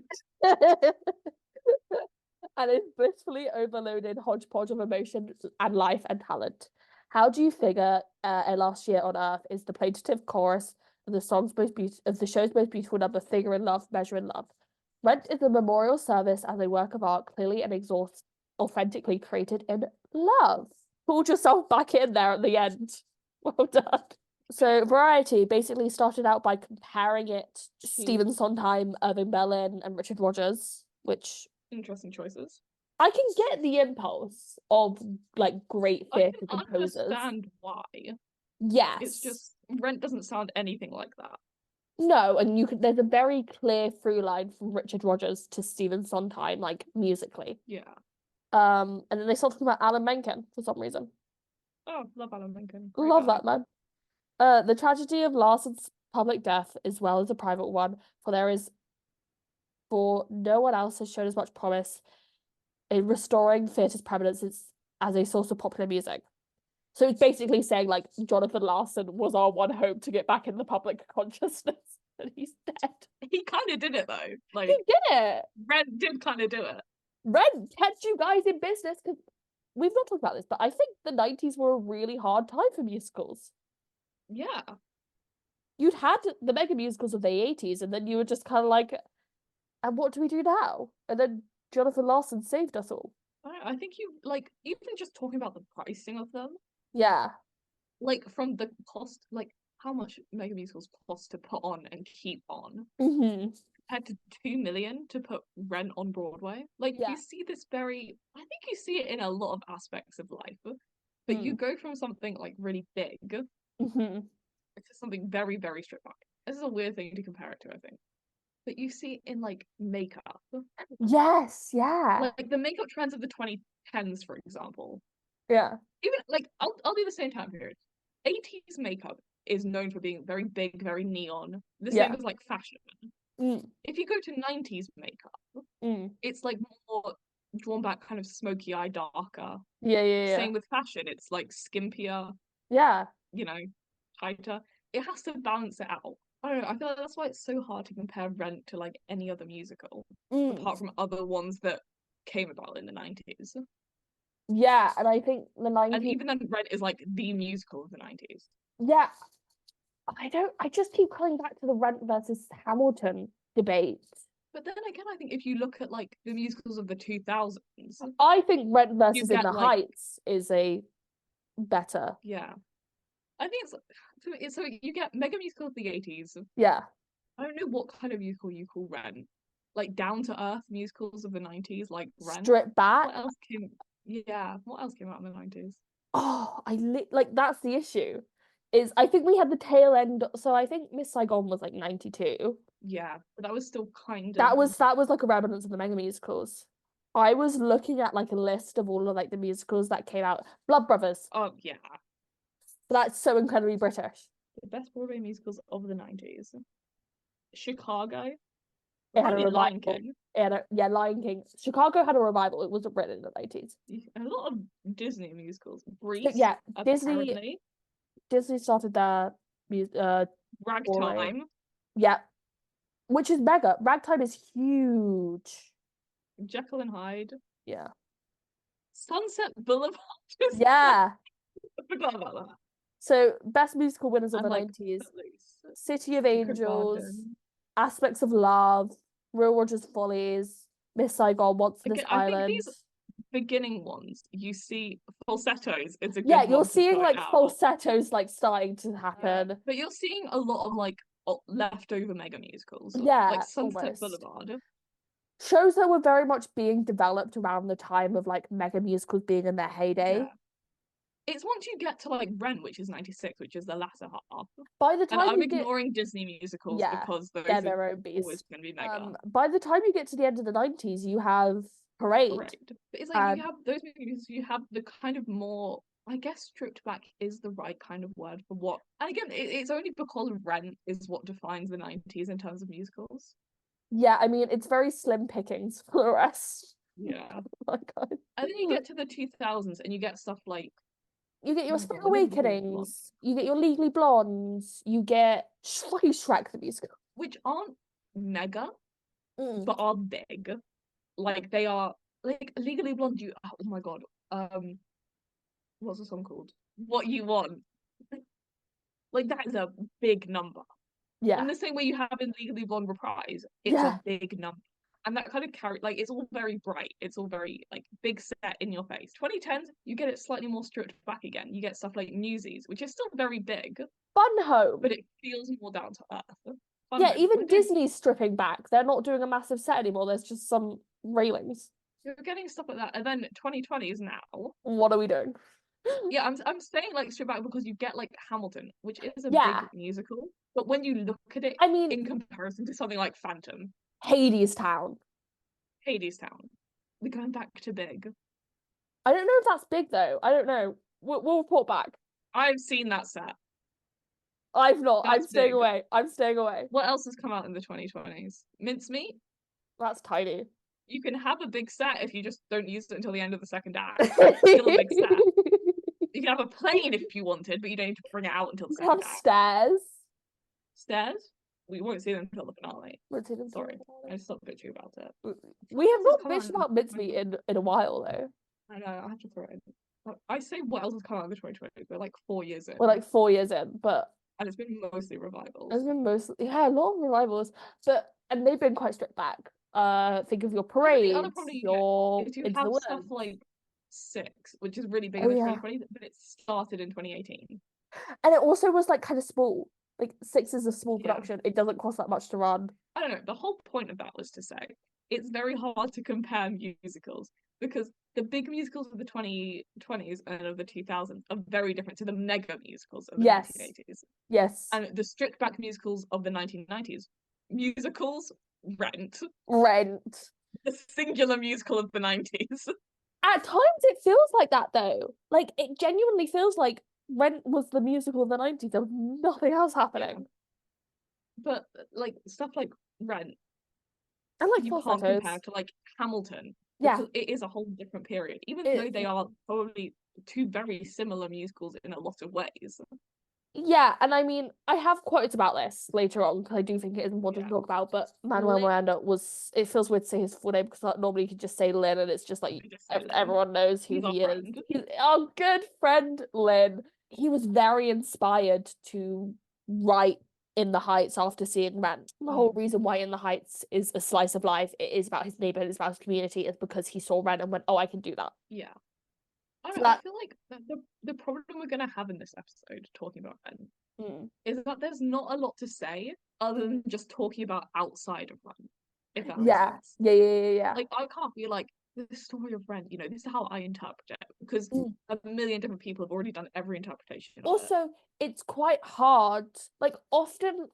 And its blissfully overloaded hodgepodge of emotion and life and talent. How do you figure a last year on Earth is the plaintive chorus of the show's most beautiful number, Figure in Love, Measure in Love. Rent is a memorial service as a work of art clearly and authentically created in love. Pulled yourself back in there at the end. Well done. So Variety basically started out by comparing it to Stephen Sondheim, Irving Berlin, and Richard Rodgers, which
interesting choices.
I can get the impulse of like great theatre composers.
I understand why.
Yes.
It's just Rent doesn't sound anything like that.
No, and there's a very clear through line from Richard Rodgers to Stephen Sondheim, like musically.
Yeah.
And then they started talking about Alan Menken for some reason.
Oh, love Alan Menken.
Love that man. The tragedy of Larson's public death as well as a private one, for no one else has shown as much promise in restoring theatre's permanence as a source of popular music. So it's basically saying like Jonathan Larson was our one hope to get back in the public consciousness, and he's dead.
He kind of did it though. Like
he did it.
Rent did kind of do it.
Rent kept you guys in business because we've not talked about this, but I think the 90s were a really hard time for musicals.
Yeah.
You'd had the mega musicals of the 80s, and then you were just kind of like, and what do we do now? And then Jonathan Larson saved us all.
I think you like even just talking about the pricing of them.
Yeah.
Like from the cost, like how much mega musicals cost to put on and keep on, compared to 2 million to put Rent on Broadway. Like you see this I think you see it in a lot of aspects of life, but you go from something like really big to something very, very stripped back. This is a weird thing to compare it to, I think. But you see it in like makeup.
Yes, yeah.
Like the makeup trends of the 2010s, for example.
Yeah.
Even like I'll do the same time period. 80s makeup is known for being very big, very neon. The same as like fashion. If you go to 90s makeup, it's like more drawn back, kind of smoky eye, darker.
Yeah.
Same with fashion. It's like skimpier.
Yeah.
You know, tighter. It has to balance it out. I don't know. I feel like that's why it's so hard to compare Rent to like any other musical, apart from other ones that came about in the 90s.
Yeah, and I think the 90s.
And even then, Rent is like the musical of the 90s.
Yeah. I just keep coming back to the Rent versus Hamilton debate.
But then again, I think if you look at like the musicals of the 2000s,
I think Rent versus In the Heights is a better.
Yeah. I think it's so you get mega musical of the 80s.
Yeah.
I don't know what kind of musical you call Rent. Like down to earth musicals of the 90s, like Rent.
Strip back.
What else came? Yeah, what else came out in the 90s?
Oh, like that's the issue. Is I think we had the tail end. So I think Miss Saigon was like 92.
Yeah, but that was still kind of
that was like a remnants of the mega musicals. I was looking at like a list of all of like the musicals that came out. Blood Brothers.
Oh yeah.
That's so incredibly British.
The best Broadway musicals of the 90s. Chicago.
It had a revival. Lion King. Chicago had a revival. It wasn't written in the 90s.
A lot of Disney musicals. Grease.
Yeah,
apparently.
Disney started their
Ragtime.
Yeah. Which is mega. Ragtime is huge.
Jekyll and Hyde.
Yeah.
Sunset Boulevard.
Yeah.
I forgot about that.
So, best musical winners of the 90s. City of Angels, Aspects of Love, Real Rogers Follies, Miss Saigon, Once in This Island.
I think these beginning ones, you see falsettos. It's a good
Yeah, you're seeing like falsettos like starting to happen.
Yeah. But you're seeing a lot of like leftover mega musicals.
Yeah,
like Sunset
almost.
Boulevard.
Shows that were very much being developed around the time of like mega musicals being in their heyday.
Yeah. It's once you get to like Rent, which is 96, which is the latter half.
By the time
I'm ignoring Disney musicals because those are
their own beast.
Always going to be mega.
By the time you get to the end of the 90s, you have Parade.
But it's like you have those movies. You have the kind of more, I guess, stripped back is the right kind of word for what. And again, it's only because Rent is what defines the 90s in terms of musicals.
Yeah, I mean, it's very slim pickings for the rest.
Yeah.
Oh my God.
And then you get to the 2000s and you get stuff like
you get your Spring Awakenings, you get your Legally Blondes, you get Shrek the musical,
which aren't mega, but are big. Like they are like Legally Blonde. Oh my God, what's the song called? What You Want. Like that is a big number.
Yeah.
In the same way you have in Legally Blonde Reprise, it's a big number. And that kind of like, it's all very bright. It's all very, like, big set in your face. 2010s, you get it slightly more stripped back again. You get stuff like Newsies, which is still very big.
Fun Home.
But it feels more down to earth.
Yeah, even Disney's stripping back. They're not doing a massive set anymore. There's just some railings.
You're getting stuff like that. And then 2020s now.
What are we doing?
Yeah, I'm saying, like, strip back because you get, like, Hamilton, which is a
Yeah.
big musical. But when you look at it,
I mean,
in comparison to something like Phantom,
Hadestown.
We're going back to big.
I don't know if that's big though. I don't know. We'll report back.
I've seen that set.
I've not. I'm staying away. I'm staying away.
What else has come out in the 2020s? Mincemeat?
That's tiny.
You can have a big set if you just don't use it until the end of the second act. It's still a big set. You can have a plane if you wanted, but you don't need to bring it out until the second act.
Stairs.
Stairs? We won't see them until the finale.
Won't see them.
Sorry, I just stopped bitching about it.
We have not bitched about Mincemeat in a while though.
I know, I have to throw it in. I say what else has come out in the 2020s? We're like 4 years in.
We're like 4 years in, but
and it's been mostly revivals.
It's been mostly a lot of revivals, and they've been quite stripped back. Think of your parades,
the other problem you have stuff like Six, which is really big in the 2020s, but it started in 2018.
And it also was like kind of small. Like Six is a small production. It doesn't cost that much to run.
I don't know. The whole point of that was to say it's very hard to compare musicals because the big musicals of the 2020s and of the 2000s are very different to the mega musicals of the 1980s.
Yes.
And the stripped back musicals of the 1990s. Musicals, Rent. The singular musical of the 90s.
At times it feels like that though. Like it genuinely feels like Rent was the musical of the 90s. There was nothing else happening. Yeah.
But like stuff like Rent,
and like
you can't compare to like Hamilton.
Yeah,
it is a whole different period, even though they are probably two very similar musicals in a lot of ways.
Yeah, and I mean, I have quotes about this later on because I do think it is important to talk about. But Manuel Miranda it feels weird to say his full name because normally you could just say Lynn, and it's just like everyone knows who he is. He's our good friend Lynn. He was very inspired to write In the Heights after seeing Rent. The whole reason why In the Heights is a slice of life, it is about his neighborhood, it's about his community, is because he saw Rent and went, oh, I can do that.
Yeah. I feel like the problem we're going to have in this episode, talking about Rent, is that there's not a lot to say other than just talking about outside of Rent, if that makes sense.
Yeah.
Like, I can't be like, the story of Rent, you know, this is how I interpret it, because a million different people have already done every interpretation of
also, it's quite hard. Like, often,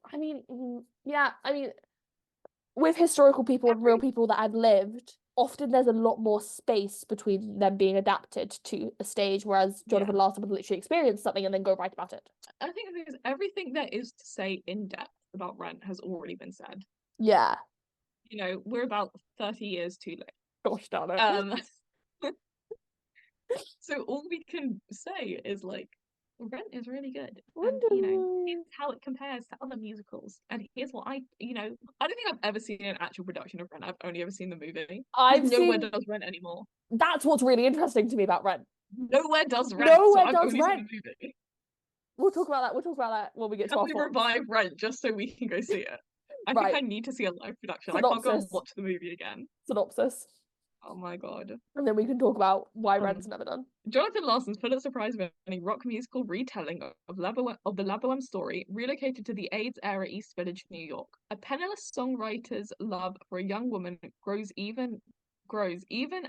with historical people and real people that have lived, often there's a lot more space between them being adapted to a stage, whereas Jonathan Larson would literally experience something and then go write about it.
I think because everything there is to say in depth about Rent has already been said.
Yeah.
You know, we're about 30 years too late.
Gosh darn it.
So all we can say is like, Rent is really good. And, you know, here's how it compares to other musicals. And here's what I don't think I've ever seen an actual production of Rent. I've only ever seen the movie. Nowhere does Rent anymore. That's
what's really interesting to me about Rent.
Nowhere does Rent.
We'll talk about that when we get to our
thoughts. Can we revive Rent just so we can go see it? I think I need to see a live production.
Synopsis.
I can't go and watch the movie again.
Synopsis.
Oh my god.
And then we can talk about why Rent's never done.
Jonathan Larson's Pulitzer Prize-winning rock musical retelling of the La Boheme story relocated to the AIDS-era East Village, New York. A penniless songwriter's love for a young woman grows even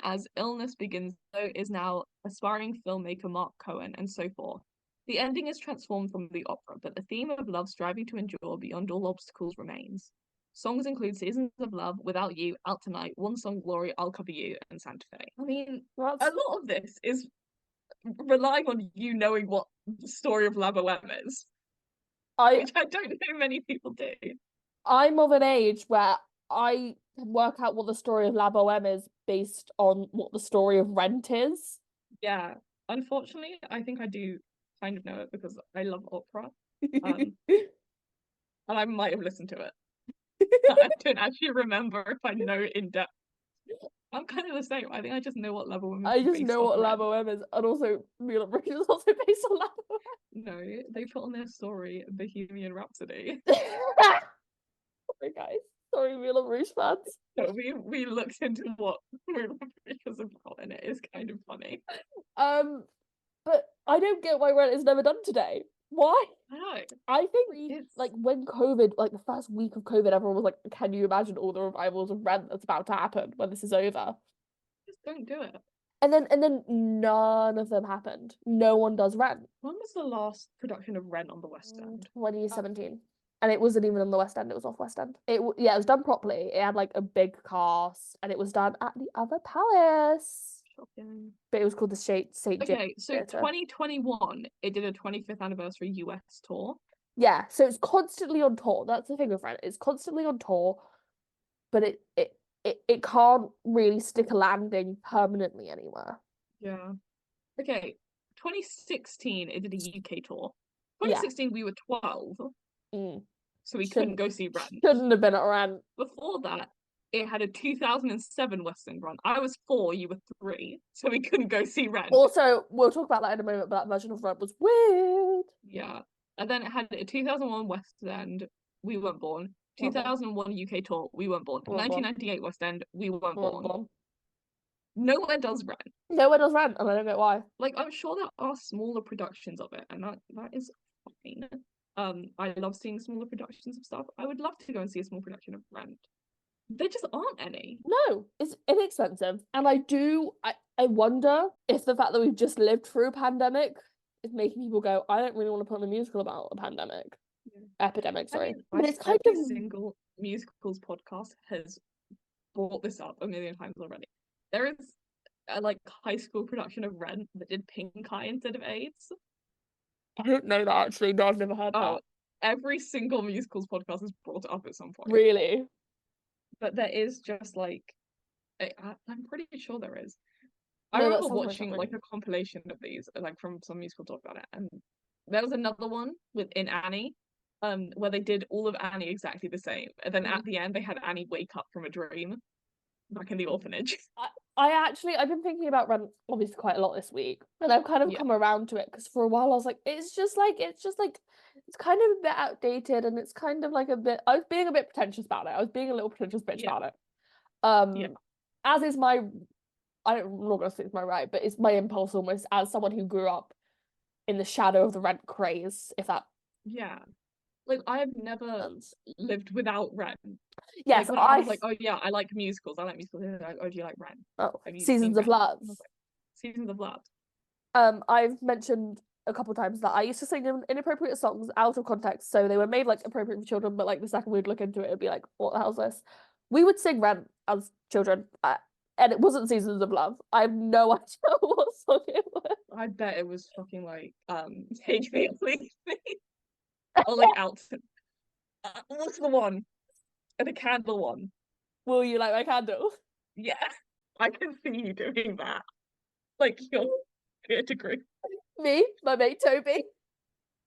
as illness begins, so is now aspiring filmmaker Mark Cohen, and so forth. The ending is transformed from the opera, but the theme of love striving to endure beyond all obstacles remains. Songs include Seasons of Love, Without You, Out Tonight, One Song Glory, I'll Cover You, and Santa Fe. I mean, a lot of this is relying on you knowing what the story of La Boheme is. Which I don't know many people do.
I'm of an age where I can work out what the story of La Boheme is based on what the story of Rent is.
Yeah. Unfortunately, I think I do kind of know it because I love opera. And I might have listened to it. I don't actually remember if I know in depth I'm kind of the same. I think I just know what Level Women
I
is
just
based
know
off
what
Rent.
Labo M is, and also Moulin Rouge is also based on Labo
No, they put on their story Bohemian Rhapsody.
M. Sorry, guys. Sorry, Moulin Rouge fans.
So we looked into what Moulin Rouge is about, and it is kind of funny.
But I don't get why Rent is never done today. Why?
I know.
I think
It's
like when COVID, like the first week of COVID, everyone was like, "Can you imagine all the revivals of Rent that's about to happen when this is over?"
just don't do it.
And then none of them happened. No one does Rent.
When was the last production of Rent on the West End?
2017. And it wasn't even on the West End, it was off West End. Yeah, it was done properly. It had like a big cast and it was done at the other palace.
Shocking.
But it was called the St. James
Okay, so
Theatre.
2021, it did a 25th anniversary US tour.
Yeah, so it's constantly on tour. That's the thing with Rent. It's constantly on tour, but it can't really stick a landing permanently anywhere.
Yeah. Okay, 2016, it did a UK tour.
Yeah.
2016, we were 12,
Mm.
so we couldn't go see Rent.
Shouldn't have been at Rent.
Before that, it had a 2007 West End run. I was 4, you were 3, so we couldn't go see Rent.
Also, we'll talk about that in a moment, but that version of Rent was weird.
Yeah. And then it had a 2001 West End, we weren't born. 2001 UK tour, we weren't born. 1998 West End, we weren't born. Nowhere does Rent.
Nowhere does Rent, and I don't get why.
Like, I'm sure there are smaller productions of it, and that is fine. I love seeing smaller productions of stuff. I would love to go and see a small production of Rent. There just aren't any.
No, it's inexpensive. And I wonder if the fact that we've just lived through a pandemic is making people go, I don't really want to put on a musical about a pandemic. Epidemic, sorry.
I mean,
but it's kind
every
of
single musicals podcast has brought this up a million times already. There is a like high school production of Rent that did pink eye instead of AIDS.
I don't know that actually. No, I've never heard that.
Every single musicals podcast has brought it up at some point.
Really?
But there is just like I'm pretty sure there is.
No,
I remember watching like a compilation of these, like from some musical talk about it, and there was another one within Annie, where they did all of Annie exactly the same, and then at the end they had Annie wake up from a dream back in the orphanage.
I've been thinking about Rent obviously quite a lot this week, and I've kind of come around to it because for a while I was like, it's kind of a bit outdated, and it's kind of like I was being a bit pretentious about it. I was being a little pretentious bitch about it. As is my, I'm not gonna say it's my right, but it's my impulse almost as someone who grew up in the shadow of the Rent craze, if that.
Yeah. Like, I've never lived without Rent.
Yes,
like, I was like, oh yeah, I like musicals. I like musicals. Like, oh, do you like Rent?
Oh, Seasons of Love.
Seasons of Love.
I've mentioned a couple times that I used to sing inappropriate songs out of context, so they were made like appropriate for children, but like the second we'd look into it, it'd be like, what the hell's this? We would sing Rent as children, and it wasn't Seasons of Love. I have no idea what song it was.
I bet it was fucking like Take Me or Leave Me. Or like Alton. What's the one? The candle one.
Will You Light My Candle?
Yeah, I can see you doing that. Like your degree.
Me, my mate Toby.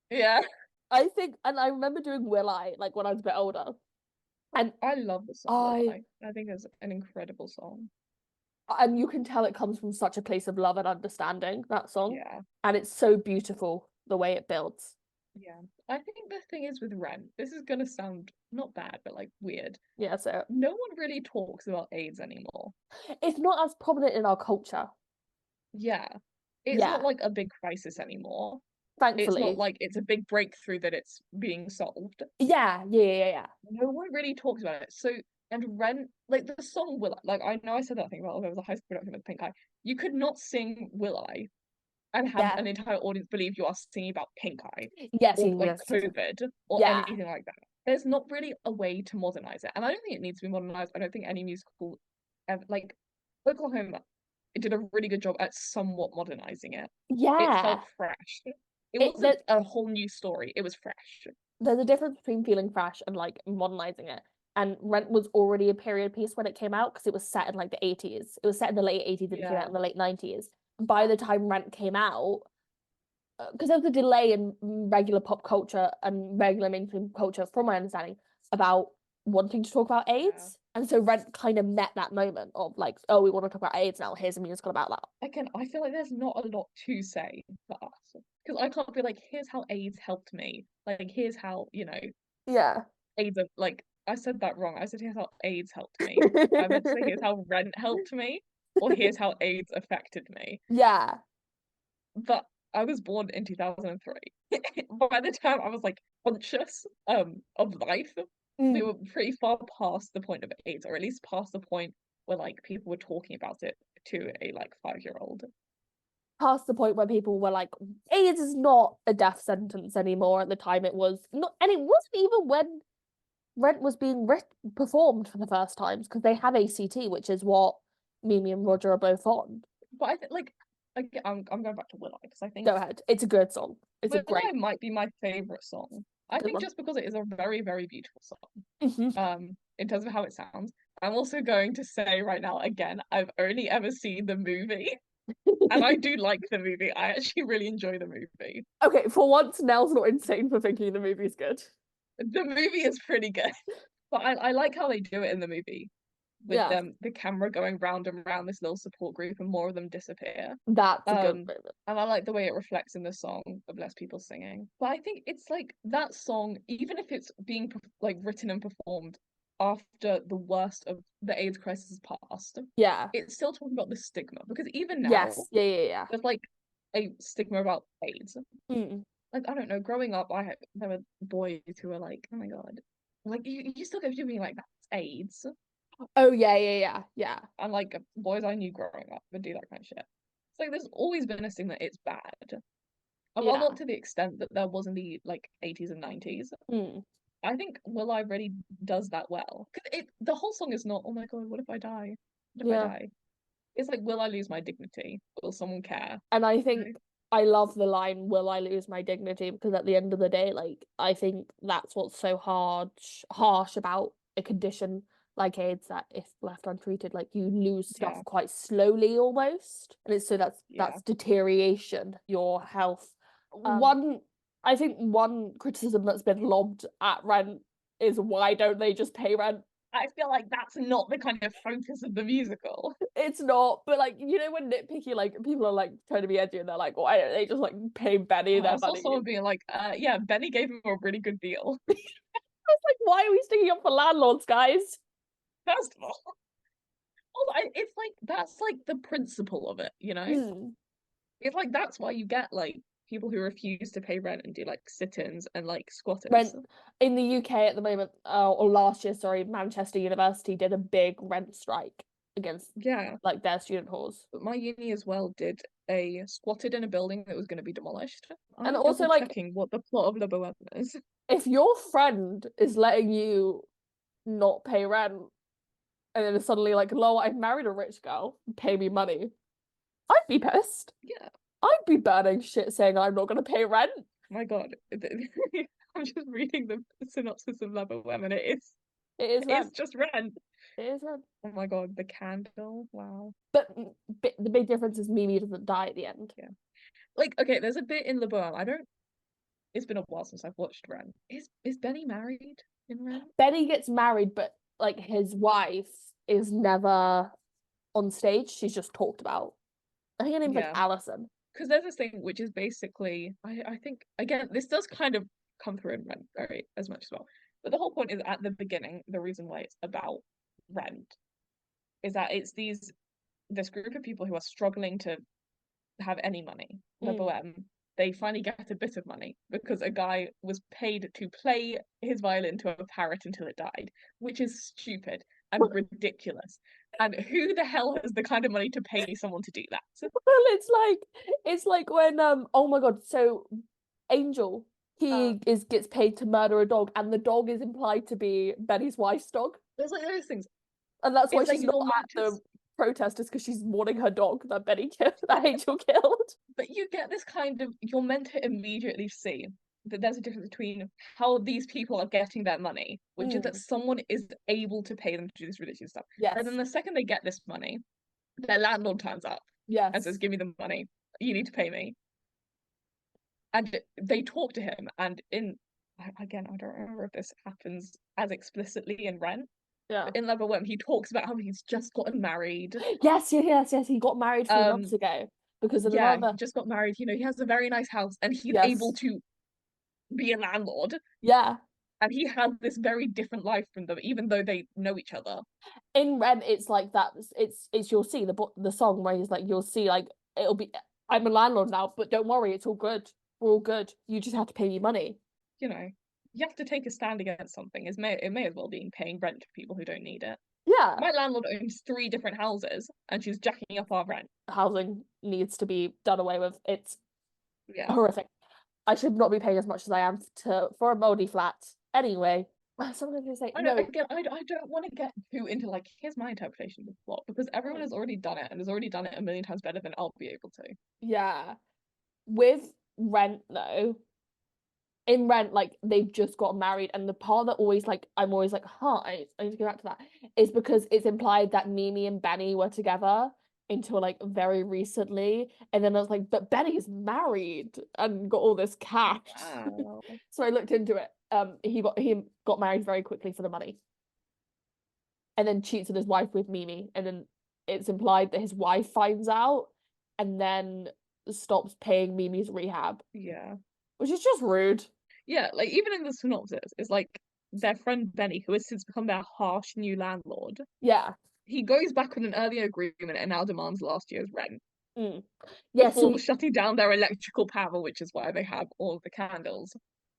Yeah.
I think, and I remember doing Will I, like when I was a bit older. And
I love the song. I think it's an incredible song.
And you can tell it comes from such a place of love and understanding, that song.
Yeah.
And it's so beautiful the way it builds.
Yeah. I think the thing is with Rent, this is gonna sound not bad, but like weird.
Yeah, so
no one really talks about AIDS anymore.
It's not as prominent in our culture.
Yeah. It's not like a big crisis anymore.
Thankfully.
It's not like it's a big breakthrough that it's being solved.
Yeah.
No one really talks about it. So, and Rent, like the song Will I, like I know I said that thing about there was a high school production with Pink Eye. You could not sing Will I and have an entire audience believe you are singing about Pink Eye.
Yes,
or like COVID or anything like that. There's not really a way to modernize it. And I don't think it needs to be modernized. I don't think any musical like Oklahoma, it did a really good job at somewhat modernizing it.
Yeah.
It felt fresh. It wasn't a whole new story. It was fresh.
There's a difference between feeling fresh and like modernizing it. And Rent was already a period piece when it came out because it was set in like the 80s. It was set in the late 80s and it came out in the late 90s. By the time Rent came out, because there was a delay in regular pop culture and regular mainstream culture, from my understanding, about wanting to talk about AIDS. And so Rent kind of met that moment of like, oh, we want to talk about AIDS now. Here's a musical about that.
Again, I feel like there's not a lot to say for us because I can't be like, here's how AIDS helped me. Like, here's how,
Yeah.
AIDS, like, I said that wrong. I said, here's how AIDS helped me. I meant to say, here's how Rent helped me, or here's how AIDS affected me.
Yeah.
But I was born in 2003. By the time I was like conscious of life, we
Mm.
were pretty far past the point of AIDS, or at least past the point where like people were talking about it to a like 5-year-old.
Past the point where people were like, AIDS is not a death sentence anymore. At the time, it was not, and it wasn't even when Rent was being performed for the first times because they have ACT, which is what Mimi and Roger are both on.
But I think like again, I'm going back to Will I because I think
Go ahead. It's a good song. It's a
Will
great,
I might be my favorite song. I
good
think
one.
just because it is a very, very beautiful song.
Mhm.
In terms of how it sounds. I'm also going to say right now, again, I've only ever seen the movie. And I do like the movie. I actually really enjoy the movie.
Okay, for once, Nell's not insane for thinking the movie's good.
The movie is pretty good. But I like how they do it in the movie with
Yeah,
them the camera going round and round this little support group and more of them disappear.
that's a good
Um
moment.
and I like the way it reflects in the song of less people singing. But I think it's like that song, even if it's being like written and performed after the worst of the AIDS crisis has passed,
Yeah.
it's still talking about the stigma because even now
Yes. Yeah, yeah,
there's like a stigma about AIDS.
yeah. Mm.
Like I don't know, growing up, there were boys who were like, oh my God, like you still go to being like that's AIDS,
Oh, yeah, yeah, yeah, yeah.
and like boys I knew growing up would do that kind of shit. So there's always been a stigma that it's bad. Well,
Yeah.
not to the extent that there was in the like 80s and 90s.
Mm.
I think Will I really does that well. Because the whole song is not, oh my God, what if I die? What if I
Yeah.
die? It's like, will I lose my dignity? Will someone care?
And I
You know?
think I love the line, "Will I lose my dignity?" Because at the end of the day, like I think that's what's so harsh about a condition like AIDS that if left untreated, like you lose stuff
Yeah,
quite slowly almost. And it's so
yeah.
that's deterioration, your health.
Um,
One I think one criticism that's been lobbed at Rent is why don't they just pay rent?
I feel like that's not the kind of focus of the musical.
It's not, but like when nitpicky like people are like trying to be edgy and they're like, why don't they just like pay Benny
I
their
saw
money?
someone being like, yeah, Benny gave him a really good deal.
I was like, why are we sticking up for landlords, guys?
First of all. Also, it's like that's like the principle of it.
Mm.
It's like that's why you get like people who refuse to pay rent and do like sit-ins and like squatters.
Rent in the UK at the moment, or last year, sorry, Manchester University did a big rent strike against
Yeah,
like their student halls.
but my uni as well did a squatted in a building that was going to be demolished.
And
I'm
also
double
like
checking what the plot of Le Boheme is.
if your friend is letting you not pay rent and then suddenly like, "Lol, I've married a rich girl, pay me money," I'd be pissed.
Yeah,
I'd be burning shit saying I'm not gonna pay rent.
my God. I'm just reading the synopsis of Le Boheme and
It is
it's
rent.
just rent.
It is rent.
Oh my God, the candle. Wow.
But the big difference is Mimi doesn't die at the end.
Yeah. Like, okay, there's a bit in Le Boheme. I don't It's been a while since I've watched Rent. Is Benny married in Rent?
Benny gets married, but like his wife is never on stage. She's just talked about. I think her name's like
Yeah.
Allison.
Because there's this thing which is basically I think again, this does kind of come through in Rent very as much as well. But the whole point is at the beginning, the reason why it's about Rent is that it's this group of people who are struggling to have any money. Le
Mm.
Boheme, they finally get a bit of money because a guy was paid to play his violin to a parrot until it died, which is stupid and ridiculous. And who the hell has the kind of money to pay someone to do that?
Well, it's like when oh my God, so Angel
Uh,
he is gets paid to murder a dog, and the dog is implied to be Benny's wife's dog,
there's like those things.
and that's why
It's like
she's not
you're
at
meant to,
the protest is because she's mourning her dog that Benny killed, that Angel killed.
but you get this kind of, you're meant to immediately see that there's a difference between how these people are getting their money, which is that
Mm.
someone is able to pay them to do this ridiculous stuff. And then
Yes,
the second they get this money, their landlord turns up and says,
yes,
"Give me the money. You need to pay me." And they talk to him, and again, I don't remember if this happens as explicitly in Rent,
Yeah.
in Level 1, he talks about how he's just gotten married.
Yes. He got married 3 months ago because of
Yeah,
another.
he just got married. You know, he has a very nice house and he's able
Yes.
to be a landlord.
Yeah.
And he has this very different life from them, even though they know each other.
In Rent, it's like that. It's you'll see the song where he's like, you'll see like it'll be. I'm a landlord now, but don't worry, it's all good. We're all good. You just have to pay me money.
You know, you have to take a stand against something. It may as well be paying rent to people who don't need it.
Yeah.
My landlord owns 3 different houses and she's jacking up our rent.
Housing needs to be done away with. It's
Yeah.
horrific. I should not be paying as much as I am for a moldy flat. Anyway, someone going to say no.
Again, I don't want to get too into like, here's my interpretation of the plot because everyone has already done it and has already done it a million times better than I'll be able to.
Yeah. With Rent though, in Rent, like they've just got married, and the part that always like I'm always like, huh, I need to go back to that, is because it's implied that Mimi and Benny were together until like very recently, and then I was like, but Benny's married and got all this cash.
Wow.
So I looked into it. He got married very quickly for the money, and then cheats on his wife with Mimi, and then it's implied that his wife finds out, and then stops paying Mimi's rehab.
Yeah.
Which is just rude.
Yeah, like even in the synopsis, it's like their friend Benny, who has since become their harsh new landlord.
Yeah.
He goes back on an earlier agreement and now demands last year's rent.
Mm. Yeah, so
before shutting down their electrical power, which is why they have all of the candles.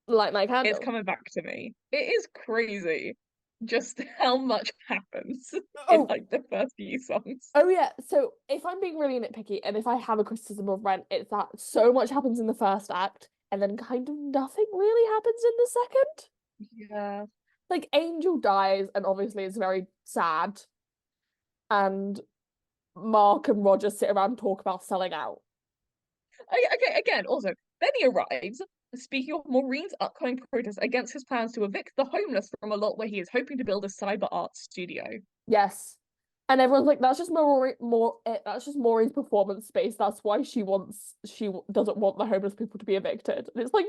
light my
It's
candle.
coming back to me. It is crazy just how much happens in
Oh,
like the first few songs.
oh yeah. So if I'm being really nitpicky and if I have a criticism of Rent, it's that so much happens in the first act and then kind of nothing really happens in the second.
Yeah.
Like Angel dies and obviously it's very sad. And Mark and Roger sit around and talk about selling out.
Okay, again, also, Benny arrives, speaking of Maureen's upcoming protest against his plans to evict the homeless from a lot where he is hoping to build a cyber art studio.
Yes. And everyone's like, that's just that's just Maureen's performance space. That's why she doesn't want the homeless people to be evicted. And it's like,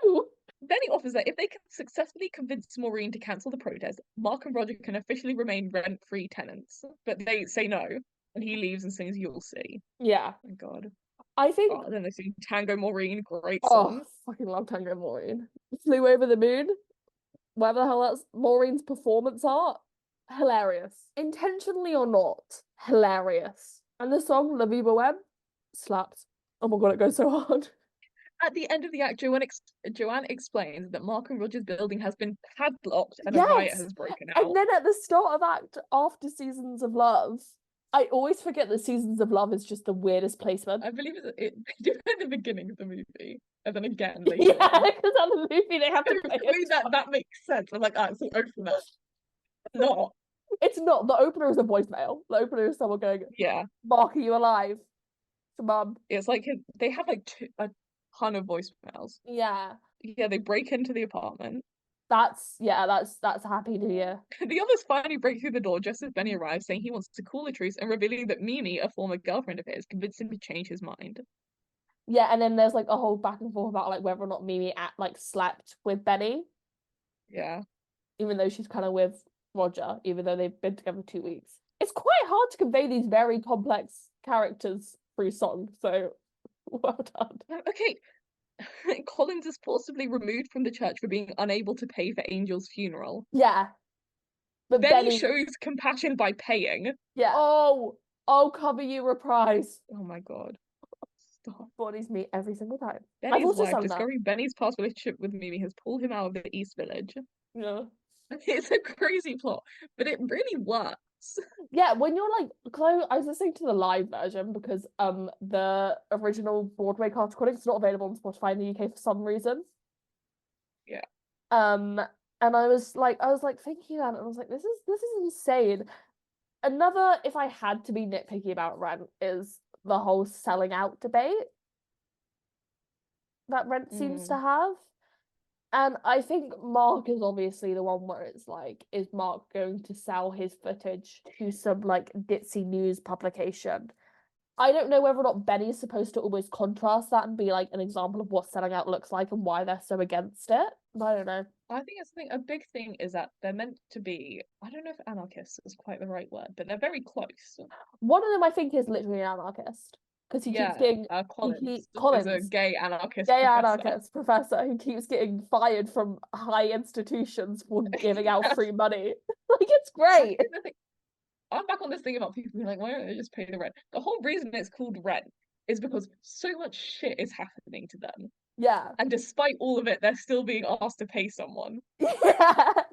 no.
Benny offers that if they can successfully convince Maureen to cancel the protest, Mark and Roger can officially remain rent-free tenants. But they say no, and he leaves and sings "You'll See."
Yeah.
Oh my God.
I think
Oh, then they sing Tango Maureen, great
oh,
song.
fucking love Tango Maureen. Flew Over the Moon. Whatever the hell that's Maureen's performance art. Hilarious. Intentionally or not, hilarious. And the song La Vie Boheme slaps. Oh my god, it goes so hard.
At the end of the act, Joanne explains that Mark and Roger's building has been padlocked and a riot
Yes.
has broken
And
out.
then at the start of act after Seasons of Love, I always forget that Seasons of Love is just the weirdest placement.
I believe they do it at the beginning of the movie, and then again later
Yeah,
on.
because on the movie they have to play
I mean,
it.
that makes sense. I'm like, it's the opener. Not.
It's not. The opener is a voicemail. The opener is someone going,
Yeah.
Mark, are you alive? To Mum.
It's like they have like a ton of voicemails.
Yeah.
Yeah, they break into the apartment.
That's Happy New Year.
The others finally break through the door just as Benny arrives, saying he wants to cool the truce and revealing that Mimi, a former girlfriend of his, convinced him to change his mind.
Yeah, and then there's like a whole back and forth about like whether or not Mimi slept with Benny,
Yeah.
even though she's kind of with Roger, even though they've been together 2 weeks. It's quite hard to convey these very complex characters through song, so well done.
Okay. Collins is forcibly removed from the church for being unable to pay for Angel's funeral.
Yeah. But
Benny
Benny
shows compassion by paying.
Yeah. Oh, Cover You reprise.
Oh my God. Stop.
Bodies meet every single time. I've
Benny's
also
wife,
sung that.
discovering Benny's past relationship with Mimi, has pulled him out of the East Village.
Yeah.
It's a crazy plot, but it really works.
Yeah, when you're like, because I was listening to the live version because the original Broadway cast recording is not available on Spotify in the UK for some reason.
Yeah.
And I was like thinking that, and I was like, this is insane. Another, if I had to be nitpicky about Rent, is the whole selling out debate that Rent seems to have. And I think Mark is obviously the one where it's like, is Mark going to sell his footage to some like ditzy news publication? I don't know whether or not Benny's supposed to always contrast that and be like an example of what selling out looks like and why they're so against it. I don't know.
I think it's a big thing is that they're meant to be, I don't know if anarchists is quite the right word, but they're very close.
One of them, I think, is literally an anarchist because he keeps
Yeah,
getting
Collins is a
Collins,
gay anarchist
gay
professor.
anarchist professor who keeps getting fired from high institutions for giving out free money. Like, it's great.
I'm back on this thing about people being like, why don't they just pay the rent? The whole reason it's called rent is because so much shit is happening to them.
Yeah.
And despite all of it, they're still being asked to pay someone.
Yeah,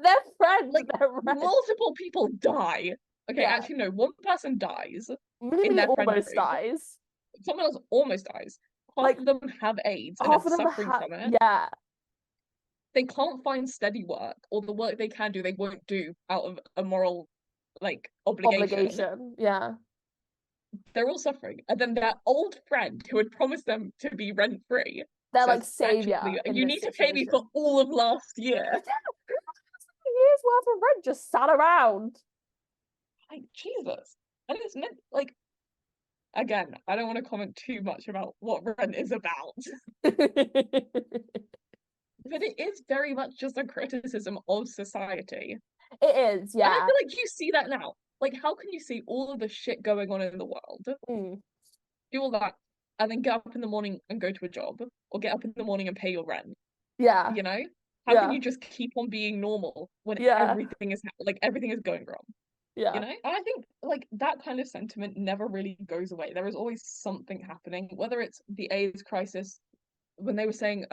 they're friends.
Like,
they're friends.
multiple people die. Okay,
Yeah.
actually, no, one person dies
Really
in their friend
almost
group.
dies.
Someone else almost dies. Half
Like,
of them have AIDS and
half
are
of them
suffering from it.
yeah.
They can't find steady work, or the work they can do, they won't do out of a moral, like, obligation.
Yeah.
They're all suffering. And then their old friend who had promised them to be rent free
They're like
says,
savior
actually,
in
you
this
need to pay me for
situation.
all of last year.
Yeah, years worth of rent just sat around.
Like, Jesus. And it's meant, like, again, I don't want to comment too much about what rent is about, but it is very much just a criticism of society.
It is,
And I
yeah.
feel like you see that now. Like, how can you see all of the shit going on in the world,
Mm.
do all that, and then get up in the morning and go to a job, or get up in the morning and pay your rent?
Yeah.
You know? How can
Yeah.
you just keep on being normal when
Yeah.
everything is going wrong?
Yeah.
You know? And I think like that kind of sentiment never really goes away. There is always something happening, whether it's the AIDS crisis when they were saying